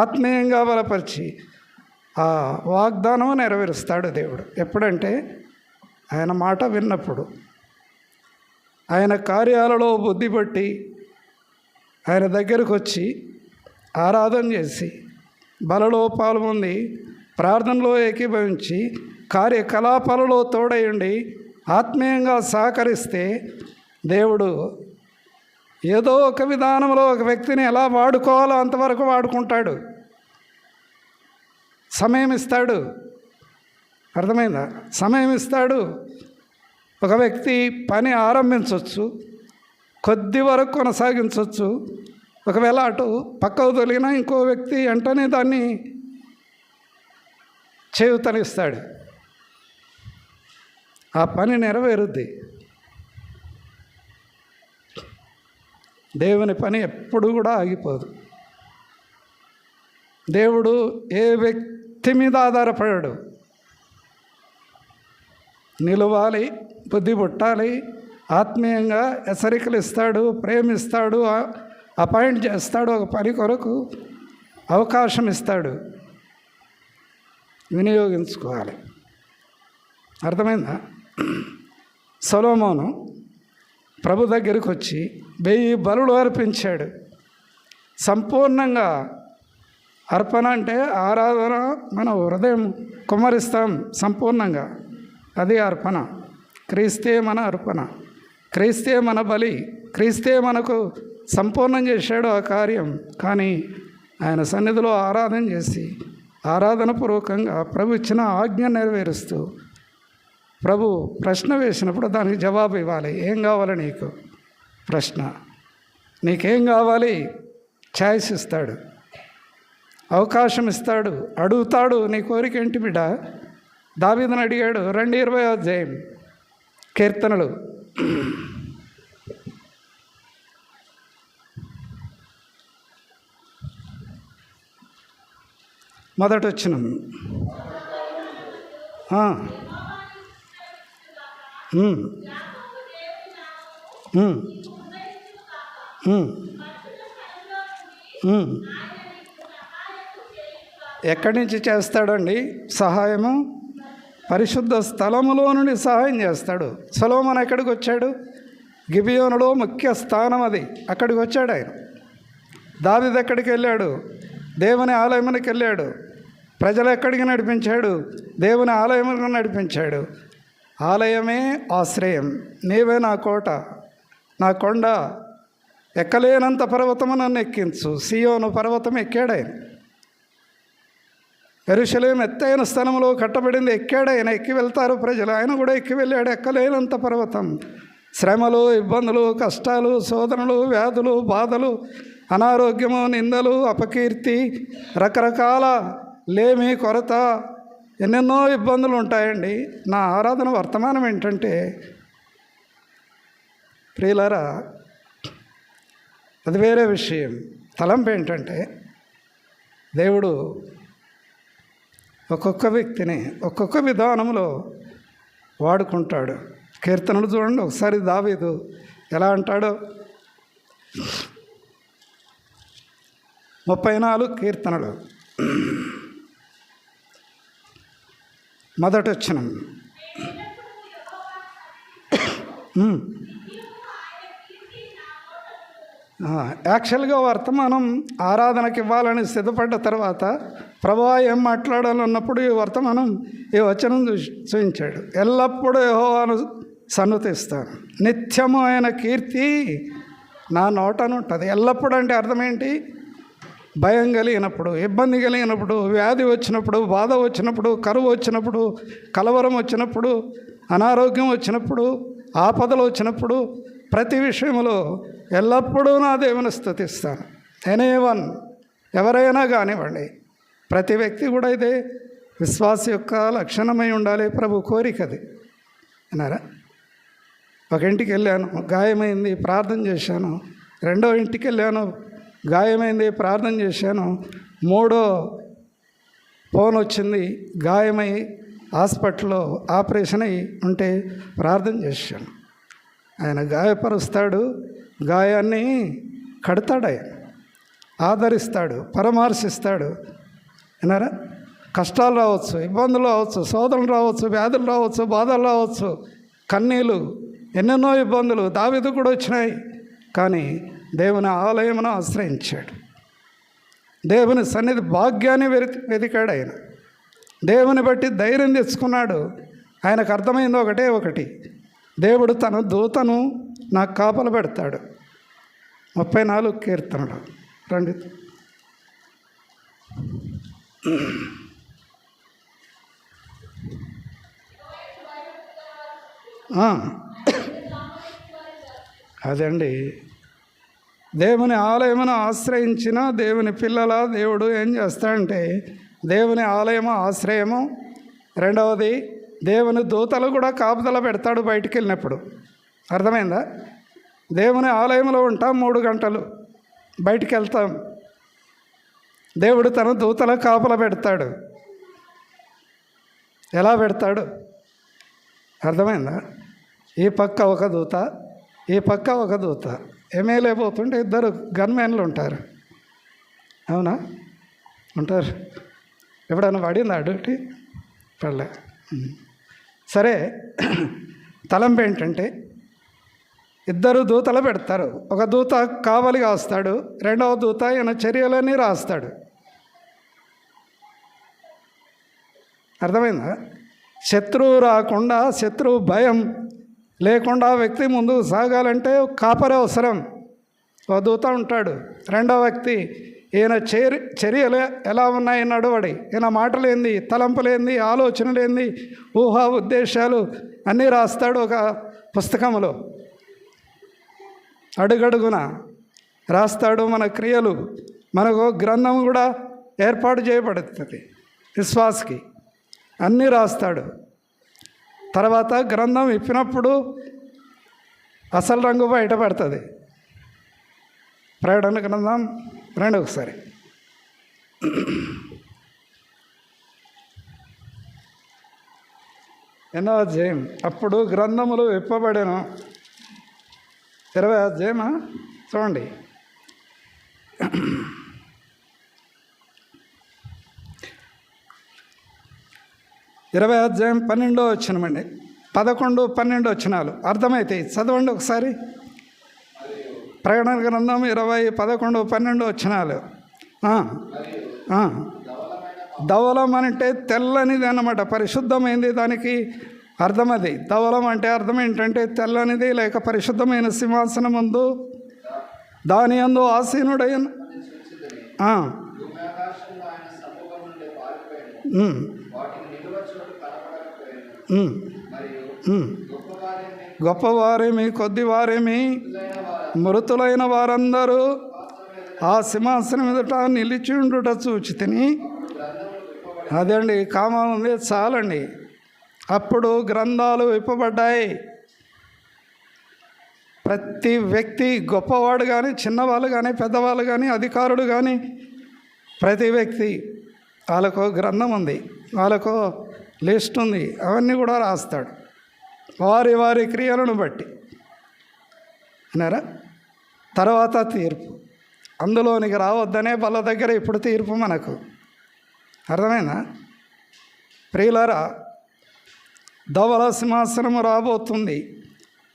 ఆత్మీయంగా బలపరిచి ఆ వాగ్దానం నెరవేరుస్తాడు దేవుడు. ఎప్పుడంటే ఆయన మాట విన్నప్పుడు, ఆయన కార్యాలలో బుద్ధి పట్టి ఆయన దగ్గరకు వచ్చి ఆరాధన చేసి బలలో పాల్గొంది, ప్రార్థనలో ఏకీభవించి కార్యకలాపాలలో తోడయండి ఆత్మీయంగా సహకరిస్తే దేవుడు ఏదో ఒక విధానంలో ఒక వ్యక్తిని ఎలా వాడుకోవాలో అంతవరకు వాడుకుంటాడు. సమయం ఇస్తాడు. అర్థమైందా? సమయం ఇస్తాడు. ఒక వ్యక్తి పని ఆరంభించవచ్చు, కొద్ది వరకు కొనసాగించవచ్చు. ఒకవేళ అటు పక్కకు తొలిగినా ఇంకో వ్యక్తి వెంటనే దాన్ని చేయుతనిస్తాడు. ఆ పని నెరవేరుద్ది. దేవుని పని ఎప్పుడు కూడా ఆగిపోదు. దేవుడు ఏ వ్యక్తి మీద ఆధారపడాడు. నిలవాలి, బుద్ధి పుట్టాలి, ఆత్మీయంగా హెచ్చరికలు ఇస్తాడు, ప్రేమిస్తాడు, అపాయింట్ చేస్తాడు, ఒక పని కొరకు అవకాశం ఇస్తాడు. వినియోగించుకోవాలి. అర్థమైందా? సొలొమోను ప్రభు దగ్గరికి వచ్చి 1000 బలులు అర్పించాడు. సంపూర్ణంగా అర్పణ అంటే ఆరాధన, మన హృదయం కుమ్మరిస్తాం సంపూర్ణంగా, అది అర్పణ. క్రీస్తే మన అర్పణ, క్రీస్తే మన బలి, క్రీస్తే మనకు సంపూర్ణం చేశాడు ఆ కార్యం. కానీ ఆయన సన్నిధిలో ఆరాధన చేసి ఆరాధన పూర్వకంగా ప్రభు ఇచ్చిన ఆజ్ఞ నెరవేరుస్తూ ప్రభు ప్రశ్న వేసినప్పుడు దానికి జవాబు ఇవ్వాలి. ఏం కావాలి నీకు? ప్రశ్న. నీకేం కావాలి? ఛాయిస్ ఇస్తాడు, అవకాశం ఇస్తాడు, అడుగుతాడు. నీ కోరిక ఏంటి బిడ్డ? దావీదుని అడిగాడు. 2:20 అధ్యాయం కీర్తనలు. మొదటి వచనం. ఎక్కడి నుంచి చేస్తాడండి సహాయము? పరిశుద్ధ స్థలములో నుండి సహాయం చేస్తాడు. సొలొమోను ఎక్కడికి వచ్చాడు? గిబియోనులో ముఖ్య స్థానం అది, అక్కడికి వచ్చాడు ఆయన. దావీదు ఎక్కడికి వెళ్ళాడు? దేవుని ఆలయానికి వెళ్ళాడు. ప్రజలు ఎక్కడికి నడిపించాడు? దేవుని ఆలయములకు నడిపించాడు. ఆలయమే ఆశ్రయం. నీవే నా కోట, నా కొండ, ఎక్కలేనంత పర్వతము నన్ను ఎక్కించు. సియోను పర్వతం ఎక్కాడు ఆయన. యెరూషలేము ఎత్తైన స్థలంలో కట్టబడింది, ఎక్కాడు ఆయన. ఎక్కి వెళ్తారు ప్రజలు, ఆయన కూడా ఎక్కి వెళ్ళాడు. ఎక్కలేనంత పర్వతం. శ్రమలు, ఇబ్బందులు, కష్టాలు, శోధనలు, వ్యాధులు, బాధలు, అనారోగ్యము, నిందలు, అపకీర్తి, రకరకాల లేమి, కొరత, ఎన్నెన్నో ఇబ్బందులు ఉంటాయండి. నా ఆరాధన వర్తమానం ఏంటంటే ప్రియులారా, అది వేరే విషయం. తలంపు ఏంటంటే దేవుడు ఒక్కొక్క వ్యక్తిని ఒక్కొక్క విధానంలో వాడుకుంటాడు. కీర్తనలు చూడండి ఒకసారి. దావీదు ఎలా అంటాడో 34 కీర్తనలు మొదటి వచనం. యాక్చువల్గా వర్తమానం ఆరాధనకి ఇవ్వాలని సిద్ధపడ్డ తర్వాత ప్రభువా ఏం మాట్లాడాలన్నప్పుడు ఈ వర్తమానం, ఈ వచనం చూపించాడు. ఎల్లప్పుడూ యెహోవాను సన్నుతిస్తాను, నిత్యము ఆయన కీర్తి నా నోటను ఉంటుంది. ఎల్లప్పుడూ అంటే అర్థం ఏంటి? భయం కలిగినప్పుడు, ఇబ్బంది కలిగినప్పుడు, వ్యాధి వచ్చినప్పుడు, బాధ వచ్చినప్పుడు, కరువు వచ్చినప్పుడు, కలవరం వచ్చినప్పుడు, అనారోగ్యం వచ్చినప్పుడు, ఆపదలు వచ్చినప్పుడు, ప్రతి విషయంలో ఎల్లప్పుడూ నా దేవుని స్తుతిస్తాను. ఎనీవన్, ఎవరైనా కానివ్వండి, ప్రతి వ్యక్తి కూడా ఇదే విశ్వాస యొక్క లక్షణమై ఉండాలి. ప్రభు కోరికది అన్నారా? ఒక ఇంటికి వెళ్ళాను, గాయమైంది, ప్రార్థన చేశాను. రెండో ఇంటికి వెళ్ళాను, గాయమైంది, ప్రార్థన చేశాను. మూడో ఫోన్ వచ్చింది, గాయమై హాస్పిటల్లో ఆపరేషన్ అయి ఉంటే ప్రార్థన చేశాను. ఆయన గాయపరుస్తాడు, గాయాన్ని కడతాడు, ఆయన ఆదరిస్తాడు, పరామర్శిస్తాడు. విన్నారా? కష్టాలు రావచ్చు, ఇబ్బందులు రావచ్చు, శోధనలు రావచ్చు, వ్యాధులు రావచ్చు, బాధలు రావచ్చు, కన్నీళ్ళు, ఎన్నెన్నో ఇబ్బందులు దావీదు కూడా వచ్చినాయి. కానీ దేవుని ఆలయమును ఆశ్రయించాడు. దేవుని సన్నిధి భాగ్యాన్ని వెతికాడు ఆయన. దేవుని బట్టి ధైర్యం తెచ్చుకున్నాడు. ఆయనకు అర్థమైంది ఒకటి, దేవుడు తన దూతను నాకు కాపల పెడతాడు. 34 కీర్తనలు రండి. అదండి, దేవుని ఆలయమును ఆశ్రయించిన దేవుని పిల్లల దేవుడు ఏం చేస్తాడంటే, దేవుని ఆలయము ఆశ్రయము. రెండవది, దేవుని దూతలు కూడా కాపుదల పెడతాడు బయటికి వెళ్ళినప్పుడు. అర్థమైందా? దేవుని ఆలయంలో ఉంటాం 3 గంటలు, బయటికి వెళ్తాం, దేవుడు తన దూతల కాపల పెడతాడు. ఎలా పెడతాడు? అర్థమైందా? ఈ పక్క ఒక దూత, ఈ పక్క ఒక దూత. ఎమ్మెల్యే పోతుంటే 2 గన్మెన్లు ఉంటారు. అవునా? ఉంటారు. ఎప్పుడైనా పడిందా డ్యూటీ? పడలే. సరే, తలంపు ఏంటంటే ఇద్దరు దూతలు పెడతారు. ఒక దూత కావలి కాస్తాడు, రెండవ దూత ఈయన చర్యలన్నీ రాస్తాడు. అర్థమైందా? శత్రువు రాకుండా, శత్రువు భయం లేకుండా వ్యక్తి ముందుకు సాగాలంటే కాపరి అవసరం. ఒక దూత ఉంటాడు. రెండవ వ్యక్తి ఈయన చర్యలు ఎలా ఉన్నాయి, నడవడి, ఈయన మాటలేంది, తలంపులేంది, ఆలోచనలేంది, ఊహా ఉద్దేశాలు అన్నీ రాస్తాడు ఒక పుస్తకంలో. అడుగడుగున రాస్తాడు. మన క్రియలు, మనకు గ్రంథం కూడా ఏర్పాటు చేయబడుతుంది విశ్వాసకి. అన్నీ రాస్తాడు. తర్వాత గ్రంథం ఇప్పినప్పుడు అసలు రంగు బయటపడుతుంది. ప్రకటన గ్రంథం రండి ఒకసారి. ఎన్నో అధ్యాయం. అప్పుడు గ్రంథములు విప్పబడెను. 20వ అధ్యాయమా చూడండి. ఇరవై అధ్యాయం 12వ వచనమండి. 11, 12 వచనాలు అర్థమవుతాయి. చదవండి ఒకసారి. ప్రకటన గ్రంథం 20, 11, 12 వచనాలు. ధవలం అంటే తెల్లనిది అన్నమాట, పరిశుద్ధమైంది. దానికి అర్థం అది. ధవలం అంటే అర్థం ఏంటంటే తెల్లనిది లేక పరిశుద్ధమైన సింహాసనం ముందు దాని యందు ఆసీనుడైన గొప్పవారేమి కొద్దివారేమి మృతులైన వారందరూ ఆ సింహాసనం ఎదుట నిలిచి ఉండుట చూచి తిని. అదండి, కామం ఉంది, చాలండి. అప్పుడు గ్రంథాలు విప్పబడ్డాయి. ప్రతి వ్యక్తి, గొప్పవాడు కానీ, చిన్నవాళ్ళు కానీ, పెద్దవాళ్ళు కానీ, అధికారుడు కానీ, ప్రతి వ్యక్తి వాళ్ళకు గ్రంథం ఉంది, వాళ్ళకు లిస్ట్ ఉంది. అవన్నీ కూడా రాస్తాడు వారి వారి క్రియలను బట్టి. అన్నారా? తర్వాత తీర్పు. అందులోనికి రావద్దనే వాళ్ళ దగ్గర ఇప్పుడు తీర్పు మనకు. అర్థమైందా? ప్రియులారా, ధవల సింహాసనము రాబోతుంది.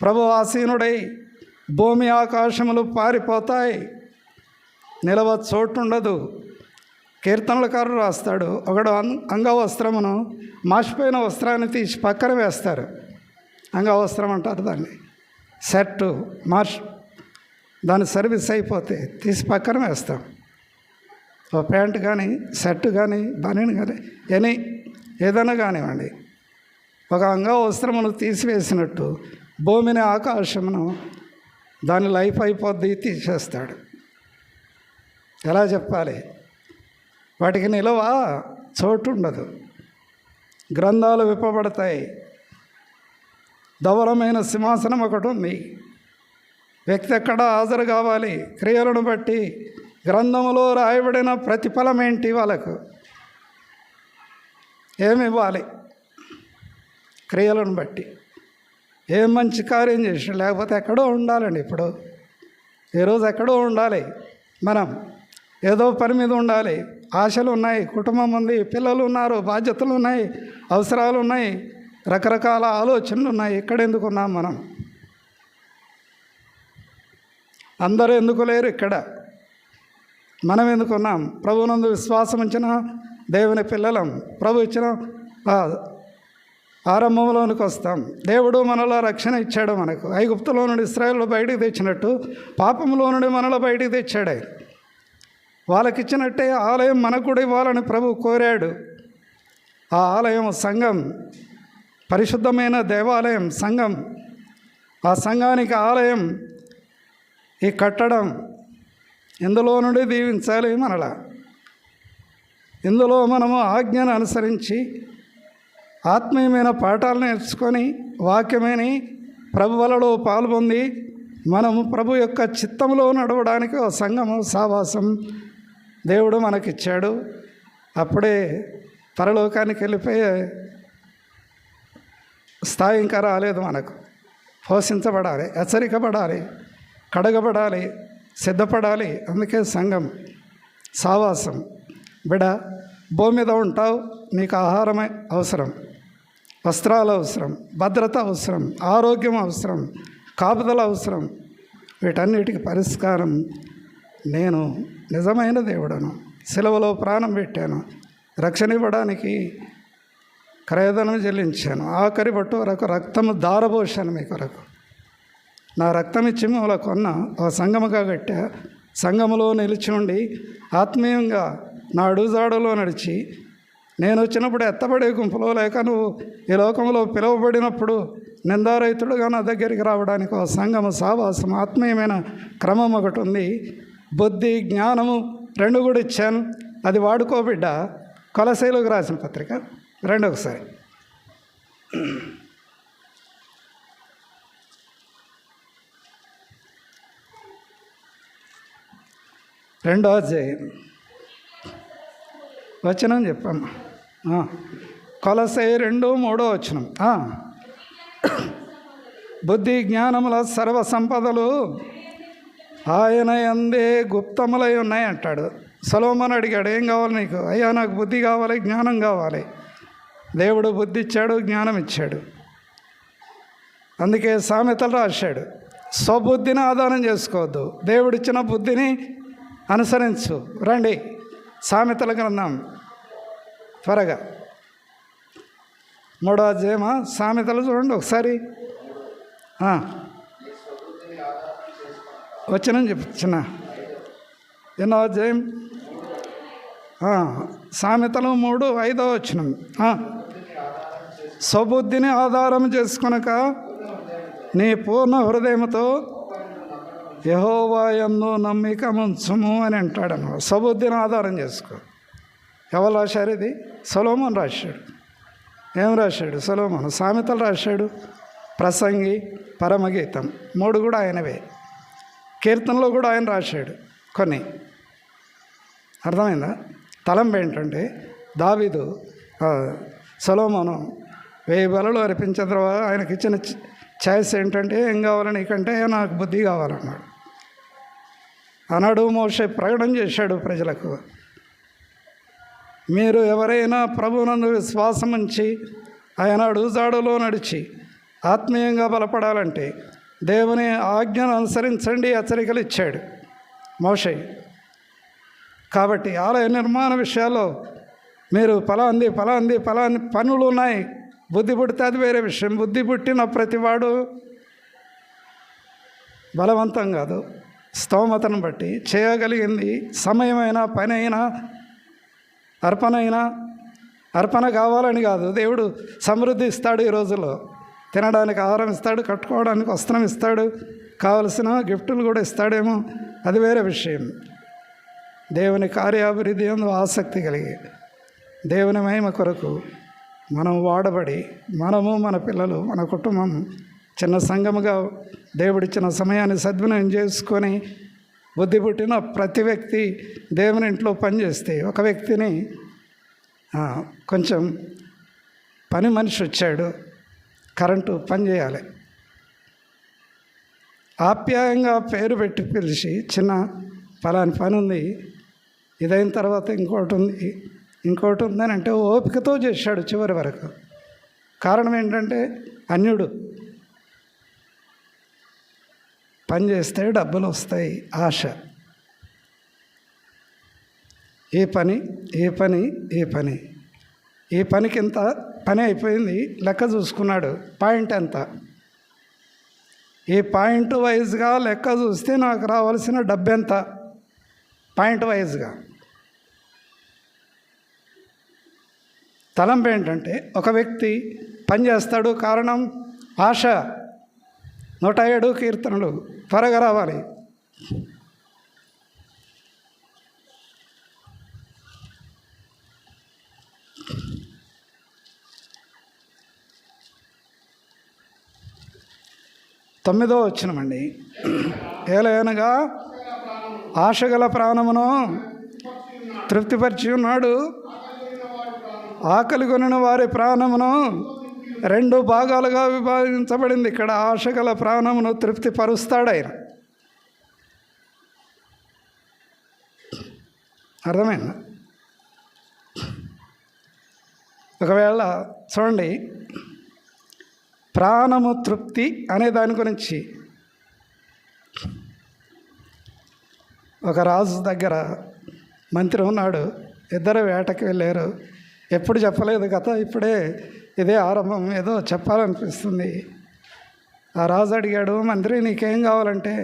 ప్రభు ఆసీనుడై భూమి ఆకాశములు పారిపోతాయి, నిలవ చోటుండదు. కీర్తనలకారుడు రాస్తాడు, ఒకడు అంగవస్త్రమును, మాసిపోయిన వస్త్రాన్ని తీసి పక్కన వేస్తారు. అంగవస్త్రం అంటారు దాన్ని. షర్టు దాని సర్వీస్ అయిపోతే తీసి పక్కన వేస్తాం. ఓ ప్యాంటు కానీ, షర్టు కానీ, బనీన్ కానీ, ఏదైనా కానివ్వండి, ఒక అంగవస్త్రమును తీసివేసినట్టు భూమిని, ఆకాశమును, దాని లైఫ్ అయిపోద్ది, తీసేస్తాడు. ఎలా చెప్పాలి? వాటికి నిలవ చోటు ఉండదు. గ్రంథాలు విప్పబడతాయి. ధవలమైన సింహాసనం ఒకటి ఉంది. వ్యక్తి ఎక్కడ హాజరు కావాలి? క్రియలను బట్టి గ్రంథములో రాయబడిన ప్రతిఫలం ఏంటి? వాళ్ళకు ఏమి ఇవ్వాలి? క్రియలను బట్టి ఏం మంచి కార్యం చేసి, లేకపోతే ఎక్కడో ఉండాలండి. ఇప్పుడు ఈరోజు ఎక్కడో ఉండాలి. మనం ఏదో పని మీద ఉండాలి. ఆశలు ఉన్నాయి, కుటుంబం ఉంది, పిల్లలు ఉన్నారు, బాధ్యతలు ఉన్నాయి, అవసరాలు ఉన్నాయి, రకరకాల ఆలోచనలు ఉన్నాయి. ఎక్కడెందుకు ఉన్నాం మనం? అందరూ ఎందుకు లేరు ఇక్కడ? మనం ఎందుకున్నాం? ప్రభువునందు విశ్వాసం ఉంచిన దేవుని పిల్లలం. ప్రభు ఇచ్చిన ఆరంభంలోనికి వస్తాం. దేవుడు మనలో రక్షణ ఇచ్చాడు. మనకు ఐగుప్తులో నుండి ఇశ్రాయేలు బయటికి తెచ్చినట్టు పాపంలో నుండి మనలో బయటికి తెచ్చాడు. వాళ్ళకిచ్చినట్టే ఆలయం మనకు కూడా ఇవ్వాలని ప్రభు కోరాడు. ఆ ఆలయం సంఘం, పరిశుద్ధమైన దేవాలయం సంఘం. ఆ సంఘానికి ఆలయం ఈ కట్టడం. ఇందులో నుండి దీవించాలి మనలా. ఇందులో మనము ఆజ్ఞను అనుసరించి ఆత్మీయమైన పాఠాలు నేర్చుకొని వాక్యమేని ప్రభు వలలో పాల్పొంది మనము ప్రభు యొక్క చిత్తంలో నడవడానికి ఒక సంఘము, సావాసం దేవుడు మనకిచ్చాడు. అప్పుడే పరలోకానికి వెళ్ళిపోయే స్థాయి ఇంకా రాలేదు మనకు. పోషించబడాలి, హెచ్చరికబడాలి, కడగబడాలి, సిద్ధపడాలి. అందుకే సంఘం, సావాసం. బిడ, భూమి మీద ఉంటావు, నీకు ఆహారమే అవసరం, వస్త్రాలు అవసరం, భద్రత అవసరం, ఆరోగ్యం అవసరం, కాపుదల అవసరం. వీటన్నిటికి పరిష్కారం నేను నిజమైన దేవుడను, సిలువలో ప్రాణం పెట్టాను, రక్షణ ఇవ్వడానికి క్రయధనం చెల్లించాను, ఆఖరి బట్టు వరకు రక్తము దారబోసాను మీ కొరకు. నా రక్తం ఇచ్చి మిమ్మల్ని కొన్న ఒక సంఘముగా కట్టా. సంఘములో నిలిచి ఉండి ఆత్మీయంగా నా అడుగుజాడులో నడిచి నేను వచ్చినప్పుడు ఎత్తబడే గుంపులో లేక నువ్వు ఈ లోకంలో పిలువబడినప్పుడు నిందారహితుడుగా నా దగ్గరికి రావడానికి ఒక సంఘము సావాసం ఆత్మీయమైన క్రమం ఒకటి ఉంది. బుద్ధి జ్ఞానము రెండు కూడా ఇచ్చాను, అది వాడుకోబిడ్డ. కొలసీలకు రాసిన పత్రిక ఒకసారి 2వ అధ్యాయం వచనం చెప్పమ్మా. కొలసై 2:3 వచనం. బుద్ధి జ్ఞానముల సర్వ సంపదలు ఆయన యందే గుప్తములై ఉన్నాయి అంటాడు. సొలొమోను అడిగాడు, ఏం కావాలి నీకు? అయ్యా నాకు బుద్ధి కావాలి, జ్ఞానం కావాలి. దేవుడు బుద్ధి ఇచ్చాడు, జ్ఞానం ఇచ్చాడు. అందుకే సామెతలు రాశాడు, స్వబుద్ధిని ఆధారం చేసుకోవద్దు, దేవుడిచ్చిన బుద్ధిని అనుసరించు. రండి సామెతల గ్రంథం త్వరగా 3వ అధ్యాయం సామెతలు చూడండి ఒకసారి. వచ్చిన చిన్న 8వ అధ్యాయం సామెతలు 3:5 వచనం. స్వబుద్ధిని ఆధారం చేసుకొనక నీ పూర్ణ హృదయంతో యెహోవా యందు నమ్మిక ఉంచుము అని అంటాడను. స్వబుద్ధిని ఆధారం చేసుకో. ఎవరు రాశారు ఇది? సొలొమోను రాశాడు. ఏం రాశాడు సొలొమోను? సామెతలు రాశాడు, ప్రసంగి, పరమగీతం 3 కూడా ఆయనవే. కీర్తనలో కూడా ఆయన రాశాడు కొన్ని. అర్థమైందా? తలంపు ఏంటంటే దావీదు సొలొమోను 1000 బలులు అర్పించిన తర్వాత ఆయనకి ఇచ్చిన ఛాయిస్ ఏంటంటే, ఏం కావాలి నీకంటే? నాకు బుద్ధి కావాలన్నాడు. ఆనాడు మోషే ప్రకటన చేశాడు ప్రజలకు, మీరు ఎవరైనా ప్రభువునందు విశ్వాసం ఉంచి ఆయన అడుగుజాడులో నడిచి ఆత్మీయంగా బలపడాలంటే దేవుని ఆజ్ఞను అనుసరించండి హెచ్చరికలు ఇచ్చాడు మోషే. కాబట్టి ఆలయ నిర్మాణ విషయాల్లో మీరు ఫలాంది పనులు ఉన్నాయి. బుద్ధి పుడితే అది వేరే విషయం. బుద్ధి పుట్టిన ప్రతివాడు బలవంతం కాదు, స్తోమతను బట్టి చేయగలిగింది సమయమైనా పని అయినా అర్పణ కావాలని కాదు. దేవుడు సమృద్ధి ఇస్తాడు. ఈ రోజుల్లో తినడానికి ఆహారం ఇస్తాడు, కట్టుకోవడానికి వస్త్రం ఇస్తాడు, కావలసిన గిఫ్టులు కూడా ఇస్తాడేమో, అది వేరే విషయం. దేవుని కార్యాభివృద్ధి అందు ఆసక్తి కలిగి దేవుని మహిమ కొరకు మనం వాడబడి, మనము మన పిల్లలు మన కుటుంబం చిన్న సంఘముగా దేవుడిచ్చిన సమయాన్ని సద్వినియోగం చేసుకొని బుద్ధి పుట్టిన ప్రతి వ్యక్తి దేవుని ఇంట్లో పనిచేస్తే, ఒక వ్యక్తిని కొంచెం పని మనిషి వచ్చాడు, కరెంటు పని చేయాలి, ఆప్యాయంగా పేరు పెట్టి పిలిచి, చిన్న ఫలాని పని ఉంది, ఇదైన తర్వాత ఇంకోటి ఉందని అంటే ఓపికతో చేశాడు చివరి వరకు. కారణం ఏంటంటే అన్యుడు. పని చేస్తే డబ్బులు వస్తాయి, ఆశ. ఈ పనికి ఇంత పని అయిపోయింది, లెక్క చూసుకున్నాడు, పాయింట్ ఎంత. ఈ పాయింట్ వైజ్గా లెక్క చూస్తే నాకు రావాల్సిన డబ్బు ఎంత, పాయింట్ వైజ్గా. తలంపు ఏంటంటే ఒక వ్యక్తి పని చేస్తాడు, కారణం ఆశ. 107 కీర్తనలు త్వరగా రావాలి. తొమ్మిదో వచనమండి. ఏలయనగా ఆశగల ప్రాణమును తృప్తిపరిచి ఉన్నాడు, ఆకలి కొనిన వారి ప్రాణమును 2 భాగాలుగా విభజించబడింది. ఇక్కడ ఆశగల ప్రాణమును తృప్తిపరుస్తాడు ఆయన. అర్థమైందా? ఒకవేళ చూడండి, ప్రాణము తృప్తి అనే దాని గురించి ఒక రాజు దగ్గర మంత్రి ఉన్నాడు. ఇద్దరు వేటకి వెళ్ళారు. ఎప్పుడు చెప్పలేదు కథ, ఇప్పుడే ఇదే ఆరంభం, ఏదో చెప్పాలనిపిస్తుంది. ఆ రాజు అడిగాడు, మంత్రి నీకేం కావాలంటే,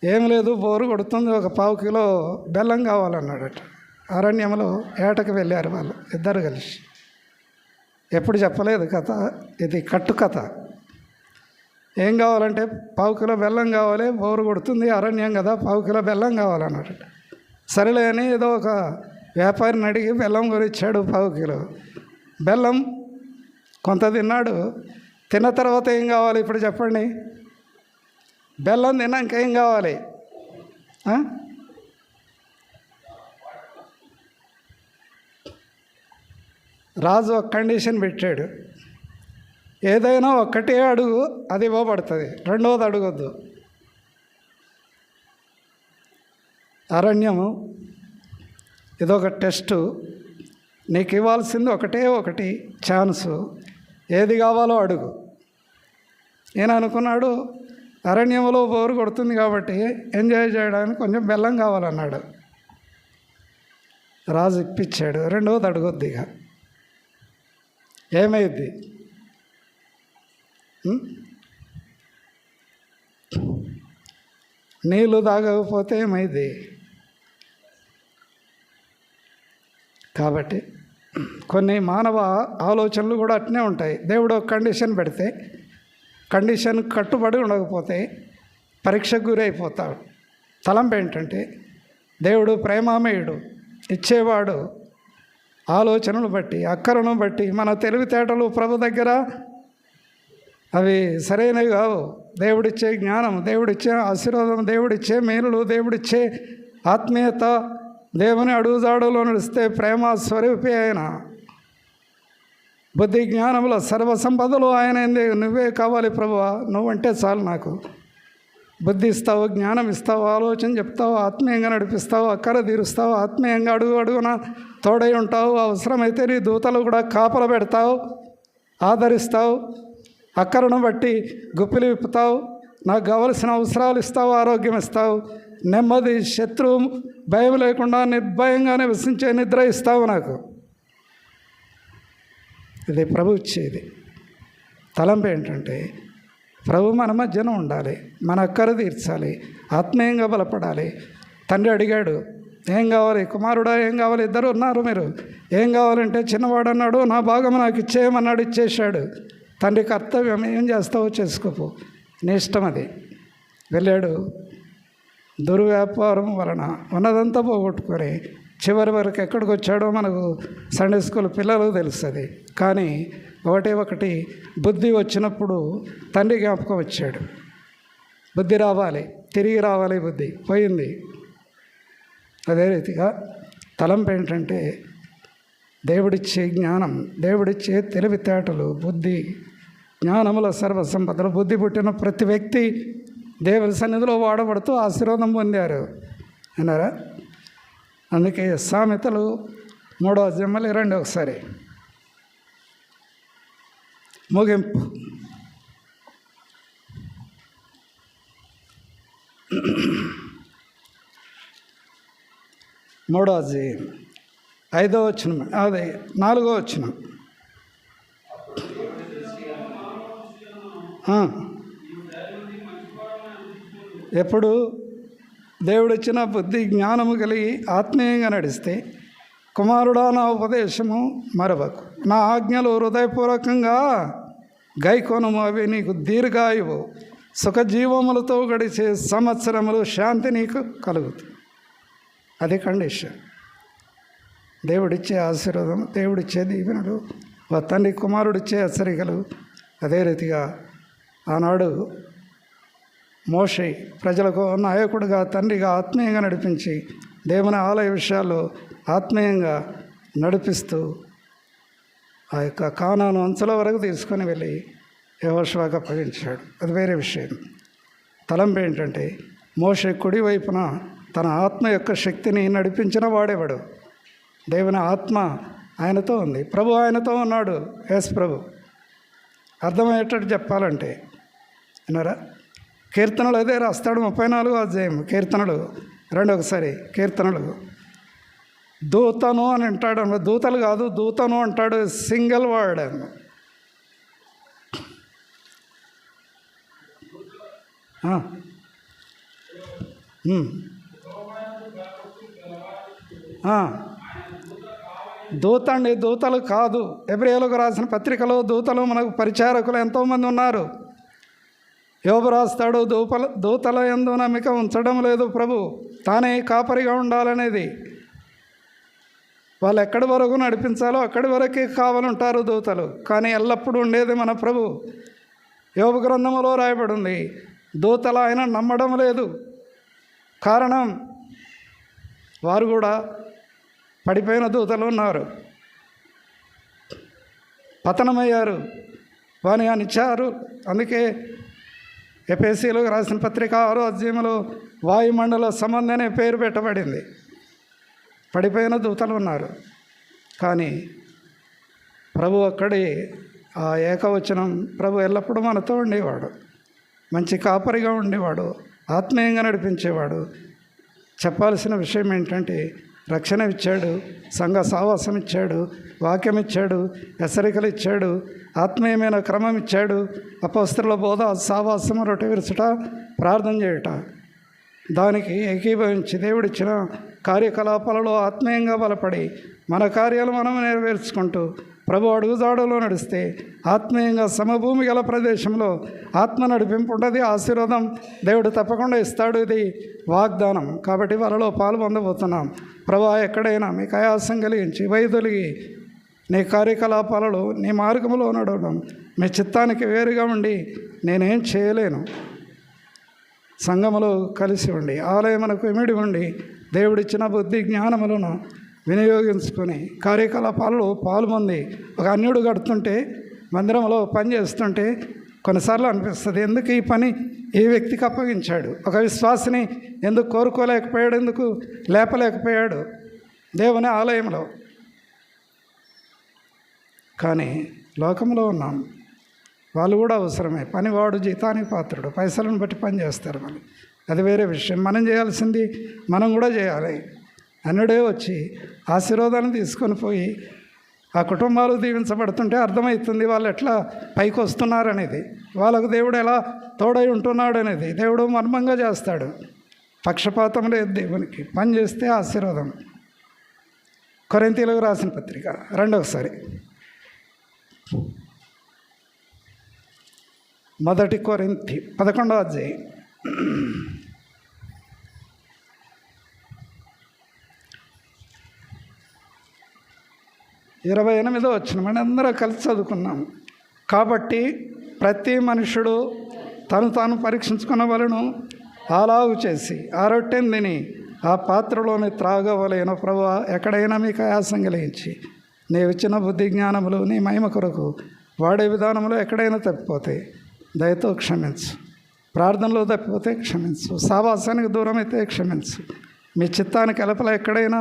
ఏం లేదు బోరు కొడుతుంది, ఒక 1/4 కిలో బెల్లం కావాలన్నాడట. అరణ్యంలో వేటకు వెళ్ళారు వాళ్ళు ఇద్దరు కలిసి. ఎప్పుడు చెప్పలేదు కథ, ఇది కట్టు కథ. ఏం కావాలంటే 1/4 కిలో బెల్లం కావాలి, బోరు కొడుతుంది, అరణ్యం కదా, 1/4 కిలో బెల్లం కావాలన్నాడు. సరేలే అని ఏదో ఒక వ్యాపారిని అడిగి బెల్లం కొనిచ్చాడు. 1/4 కిలో బెల్లం కొంత తిన్నాడు. తిన్న తర్వాత ఏం కావాలి ఇప్పుడు చెప్పండి? బెల్లం తిన్నాక ఏం కావాలి? రాజు ఒక కండిషన్ పెట్టాడు, ఏదైనా ఒక్కటే అడుగు అది ఇవ్వబడుతుంది, రెండవది అడగొద్దు. అరణ్యము ఇదొక టెస్టు, నీకు ఇవ్వాల్సింది ఒకటి ఛాన్సు, ఏది కావాలో అడుగు. నేను అనుకున్నాడు అరణ్యంలో బోరు కొడుతుంది కాబట్టి ఎంజాయ్ చేయడానికి కొంచెం బెల్లం కావాలన్నాడు. రాజు ఇప్పించాడు. రెండవది అడగొద్దు. ఇక ఏమైద్ది? నీళ్ళు తాగకపోతే ఏమైంది? కాబట్టి కొన్ని మానవ ఆలోచనలు కూడా అట్నే ఉంటాయి. దేవుడు ఒక కండిషన్ పెడితే కండిషన్ కట్టుబడి ఉండకపోతే పరీక్షకు గురైపోతాడు. తలంపు ఏంటంటే దేవుడు ప్రేమామయుడు, ఇచ్చేవాడు. ఆలోచనలు బట్టి, అక్కరను బట్టి మన తెలివితేటలు ప్రభు దగ్గర అవి సరైనవి కావు. దేవుడిచ్చే జ్ఞానం, దేవుడిచ్చే ఆశీర్వాదం, దేవుడిచ్చే మేలులు, దేవుడిచ్చే ఆత్మీయత, దేవుని అడుగుజాడులో నడిస్తే ప్రేమ స్వరూపి ఆయన. బుద్ధి జ్ఞానముల సర్వసంపదలు ఆయన. నువ్వే కావాలి ప్రభువా, నువ్వంటే చాలు నాకు. బుద్ధి ఇస్తావు, జ్ఞానం ఇస్తావు, ఆలోచన చెప్తావు, ఆత్మీయంగా నడిపిస్తావు, అక్కర తీరుస్తావు, ఆత్మీయంగా అడుగు అడుగున తోడై ఉంటావు. అవసరమైతే నీ దూతలు కూడా కాపల పెడతావు, ఆదరిస్తావు, అక్కరను బట్టి గుప్పిలు విప్పుతావు, నాకు కావలసిన అవసరాలు ఇస్తావు, ఆరోగ్యం ఇస్తావు, నెమ్మది, శత్రువు భయం లేకుండా నిర్భయంగా నివసించే నిద్ర ఇస్తావు నాకు. ఇది ప్రభు ఇచ్చేది. తలంపు ఏంటంటే ప్రభు మన మధ్యన ఉండాలి, మన అక్కర తీర్చాలి, ఆత్మీయంగా బలపడాలి. తండ్రి అడిగాడు, ఏం కావాలి కుమారుడా, ఏం కావాలి? ఇద్దరు ఉన్నారు మీరు, ఏం కావాలంటే చిన్నవాడు అన్నాడు, నా భాగం నాకు ఇచ్చేయమన్నాడు, ఇచ్చేశాడు. తండ్రి కర్తవ్యం, ఏం చేస్తావో చేసుకోపో, నీ ఇష్టం అది. వెళ్ళాడు. దుర్వ్యాపారం వలన ఉన్నదంతా పోగొట్టుకొని చివరి వరకు ఎక్కడికి వచ్చాడో మనకు సండే స్కూల్ పిల్లలకు తెలుస్తుంది. కానీ ఒకటి బుద్ధి వచ్చినప్పుడు తండ్రి జ్ఞాపకం వచ్చాడు. బుద్ధి రావాలి, తిరిగి రావాలి. బుద్ధి పోయింది. అదే రీతిగా తలంపు ఏంటంటే దేవుడిచ్చే జ్ఞానం, దేవుడిచ్చే తెలివితేటలు, బుద్ధి జ్ఞానముల సర్వసంపదలు. బుద్ధి పుట్టిన ప్రతి వ్యక్తి దేవుని సన్నిధిలో వాడబడుతూ ఆశీర్వాదం పొందారు అన్నారా? అందుకే సామెతలు 3వ అధ్యాయం రండి ఒకసారి. ముగింపు. మూడో అధ్యాయం 5వ వచనం, అదే 4వ వచనం. ఎప్పుడు దేవుడిచ్చిన బుద్ధి జ్ఞానము కలిగి ఆత్మీయంగా నడిస్తే, కుమారుడా నా ఉపదేశము మరవకు, నా ఆజ్ఞలు హృదయపూర్వకంగా గైకొనుము, అవి నీకు దీర్ఘాయువు, సుఖజీవములతో గడిచే సంవత్సరములు, శాంతి నీకు కలుగుతుంది. అది కండిషన్. దేవుడిచ్చే ఆశీర్వాదం, దేవుడిచ్చే దీవెనలు, తండ్రి కుమారుడిచ్చే హెచ్చరికలు. అదే రీతిగా ఆనాడు మోషే ప్రజలకు నాయకుడిగా, తండ్రిగా ఆత్మీయంగా నడిపించి దేవుని ఆలయ విషయాల్లో ఆత్మీయంగా నడిపిస్తూ ఆ యొక్క కానాను అంచుల వరకు తీసుకొని వెళ్ళి యెహోషువకు అప్పగించాడు. అది వేరే విషయం. తలంపు ఏంటంటే మోషే కుడివైపున తన ఆత్మ యొక్క శక్తిని నడిపించిన వాడేవాడు. దేవుని ఆత్మ ఆయనతో ఉంది, ప్రభు ఆయనతో ఉన్నాడు. యేసు ప్రభు. అర్థమయ్యేటట్టు చెప్పాలంటే విన్నారా? కీర్తనలు అదే రాస్తాడు. 34వ అధ్యాయం కీర్తనలు రెండొకసారి కీర్తనలు. దూతను అని అంటాడు, దూతలు కాదు దూతను అంటాడు, సింగిల్ వర్డ్ అని. దూత అండి, దూతలు కాదు. హెబ్రీయులకు రాసిన పత్రికలో దూతలు మనకు పరిచారకులు ఎంతోమంది ఉన్నారు. యోబు రాస్తాడు, దూతల యందు నమ్మిక ఉంచడం లేదు ప్రభు, తానే కాపరిగా ఉండాలనేది. వాళ్ళు ఎక్కడి వరకు నడిపించాలో అక్కడి వరకే కావాలంటారు దూతలు, కానీ ఎల్లప్పుడూ ఉండేది మన ప్రభు. యోబు గ్రంథములో రాయబడి ఉంది, దూతలు ఆయన నమ్మడం లేదు. కారణం, వారు కూడా పడిపోయిన దూతలు ఉన్నారు, పతనమయ్యారు, వాని అనిచ్చారు. అందుకే ఎఫెసీయులకు రాసిన పత్రిక 6వ అధ్యాయంలో వాయుమండల సంబంధి అనే పేరు పెట్టబడింది. పడిపోయిన దూతలు ఉన్నారు, కానీ ప్రభు అక్కడి ఆ ఏకవచనం, ప్రభు ఎల్లప్పుడూ మనతో ఉండేవాడు, మంచి కాపరిగా ఉండేవాడు, ఆత్మీయంగా నడిపించేవాడు. చెప్పాల్సిన విషయం ఏంటంటే, రక్షణ ఇచ్చాడు, సంఘ సావాసం ఇచ్చాడు, వాక్యం ఇచ్చాడు, హెచ్చరికలు ఇచ్చాడు, ఆత్మీయమైన క్రమం ఇచ్చాడు, అపొస్తలుల బోధ, సావాసం, రొట్టె విరుచుట, ప్రార్థన చేయుట. దానికి ఏకీభవించి దేవుడిచ్చిన కార్యకలాపాలలో ఆత్మీయంగా బలపడి మన కార్యాలు మనం నెరవేర్చుకుంటూ ప్రభు అడుగుజాడులో నడిస్తే ఆత్మీయంగా సమభూమి గల ప్రదేశంలో ఆత్మ నడిపింపు ఉంటుంది. ఆశీర్వాదం దేవుడు తప్పకుండా ఇస్తాడు. ఇది వాగ్దానం. కాబట్టి వాళ్ళలో పాలు పొందబోతున్నాం. ప్రభు ఎక్కడైనా మీకు ఆయాసం కలిగించి వైదొలిగి నీ కార్యకలాపాలలో నీ మార్గంలో నడవడం, మీ చిత్తానికి వేరుగా ఉండి నేనేం చేయలేను, సంఘములో కలిసి ఉండి ఆలయమునకు ఇమిడి ఉండి దేవుడిచ్చిన బుద్ధి జ్ఞానములను వినియోగించుకొని కార్యకలాపాలలో పాల్పొంది ఒక అన్యుడు కడుతుంటే, మందిరంలో పని చేస్తుంటే కొన్నిసార్లు అనిపిస్తుంది, ఎందుకు ఈ పని ఈ వ్యక్తికి అప్పగించాడు, ఒక విశ్వాసిని ఎందుకు కోరుకోలేకపోయాడు, ఎందుకు లేపలేకపోయాడు దేవుని ఆలయంలో. కానీ లోకంలో ఉన్నాం, వాళ్ళు కూడా అవసరమే. పనివాడు జీతానికి పాత్రుడు, పైసలను బట్టి పని చేస్తారు. మళ్ళీ అది వేరే విషయం. మనం చేయాల్సింది మనం కూడా చేయాలి. అన్నుడే వచ్చి ఆశీర్వాదాన్ని తీసుకొని పోయి ఆ కుటుంబాలు దీవించబడుతుంటే అర్థమవుతుంది వాళ్ళు ఎట్లా పైకి వస్తున్నారనేది, వాళ్ళకు దేవుడు ఎలా తోడై ఉంటున్నాడు అనేది. దేవుడు మర్మంగా చేస్తాడు, పక్షపాతం లేదు దేవునికి. పని చేస్తే ఆశీర్వాదం. కొరింథీయులకు రాసిన పత్రిక 2వ మొదటి కొరింథీ 11వ అధ్యాయం 28వ వచనం మనం అందరూ కలిసి చదువుకున్నాం. కాబట్టి ప్రతి మనుషుడు తాను పరీక్షించుకునవలను, అలాగు చేసి ఆ రొట్టెను తిని ఆ పాత్రలోని త్రాగవలెను. ప్రభువా, ఎక్కడైనా మీకు ఆయాసం కలిగించి నీవిచ్చిన బుద్ధి జ్ఞానములు నీ మహిమ కొరకు వాడే విధానంలో ఎక్కడైనా తప్పిపోతే దయతో క్షమించు. ప్రార్థనలో తప్పిపోతే క్షమించు. సావాసానికి దూరం అయితే క్షమించు. మీ చిత్తానికి ఎలపల ఎక్కడైనా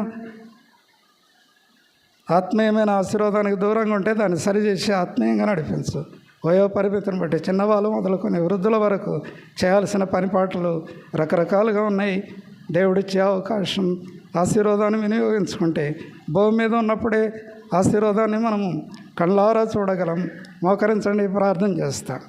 ఆత్మీయమైన ఆశీర్వాదానికి దూరంగా ఉంటే దాన్ని సరిచేసి ఆత్మీయంగా నడిపించు. వయో పరిమితిని బట్టి చిన్నవాళ్ళు మొదలుకొని వృద్ధుల వరకు చేయాల్సిన పనిపాట్లు రకరకాలుగా ఉన్నాయి. దేవుడిచ్చే అవకాశం, ఆశీర్వాదాన్ని వినియోగించుకుంటే భూమి మీద ఉన్నప్పుడే ఆశీర్వాదాన్ని మనము కళ్ళారా చూడగలం. మోకరించండి, ప్రార్థన చేస్తాం.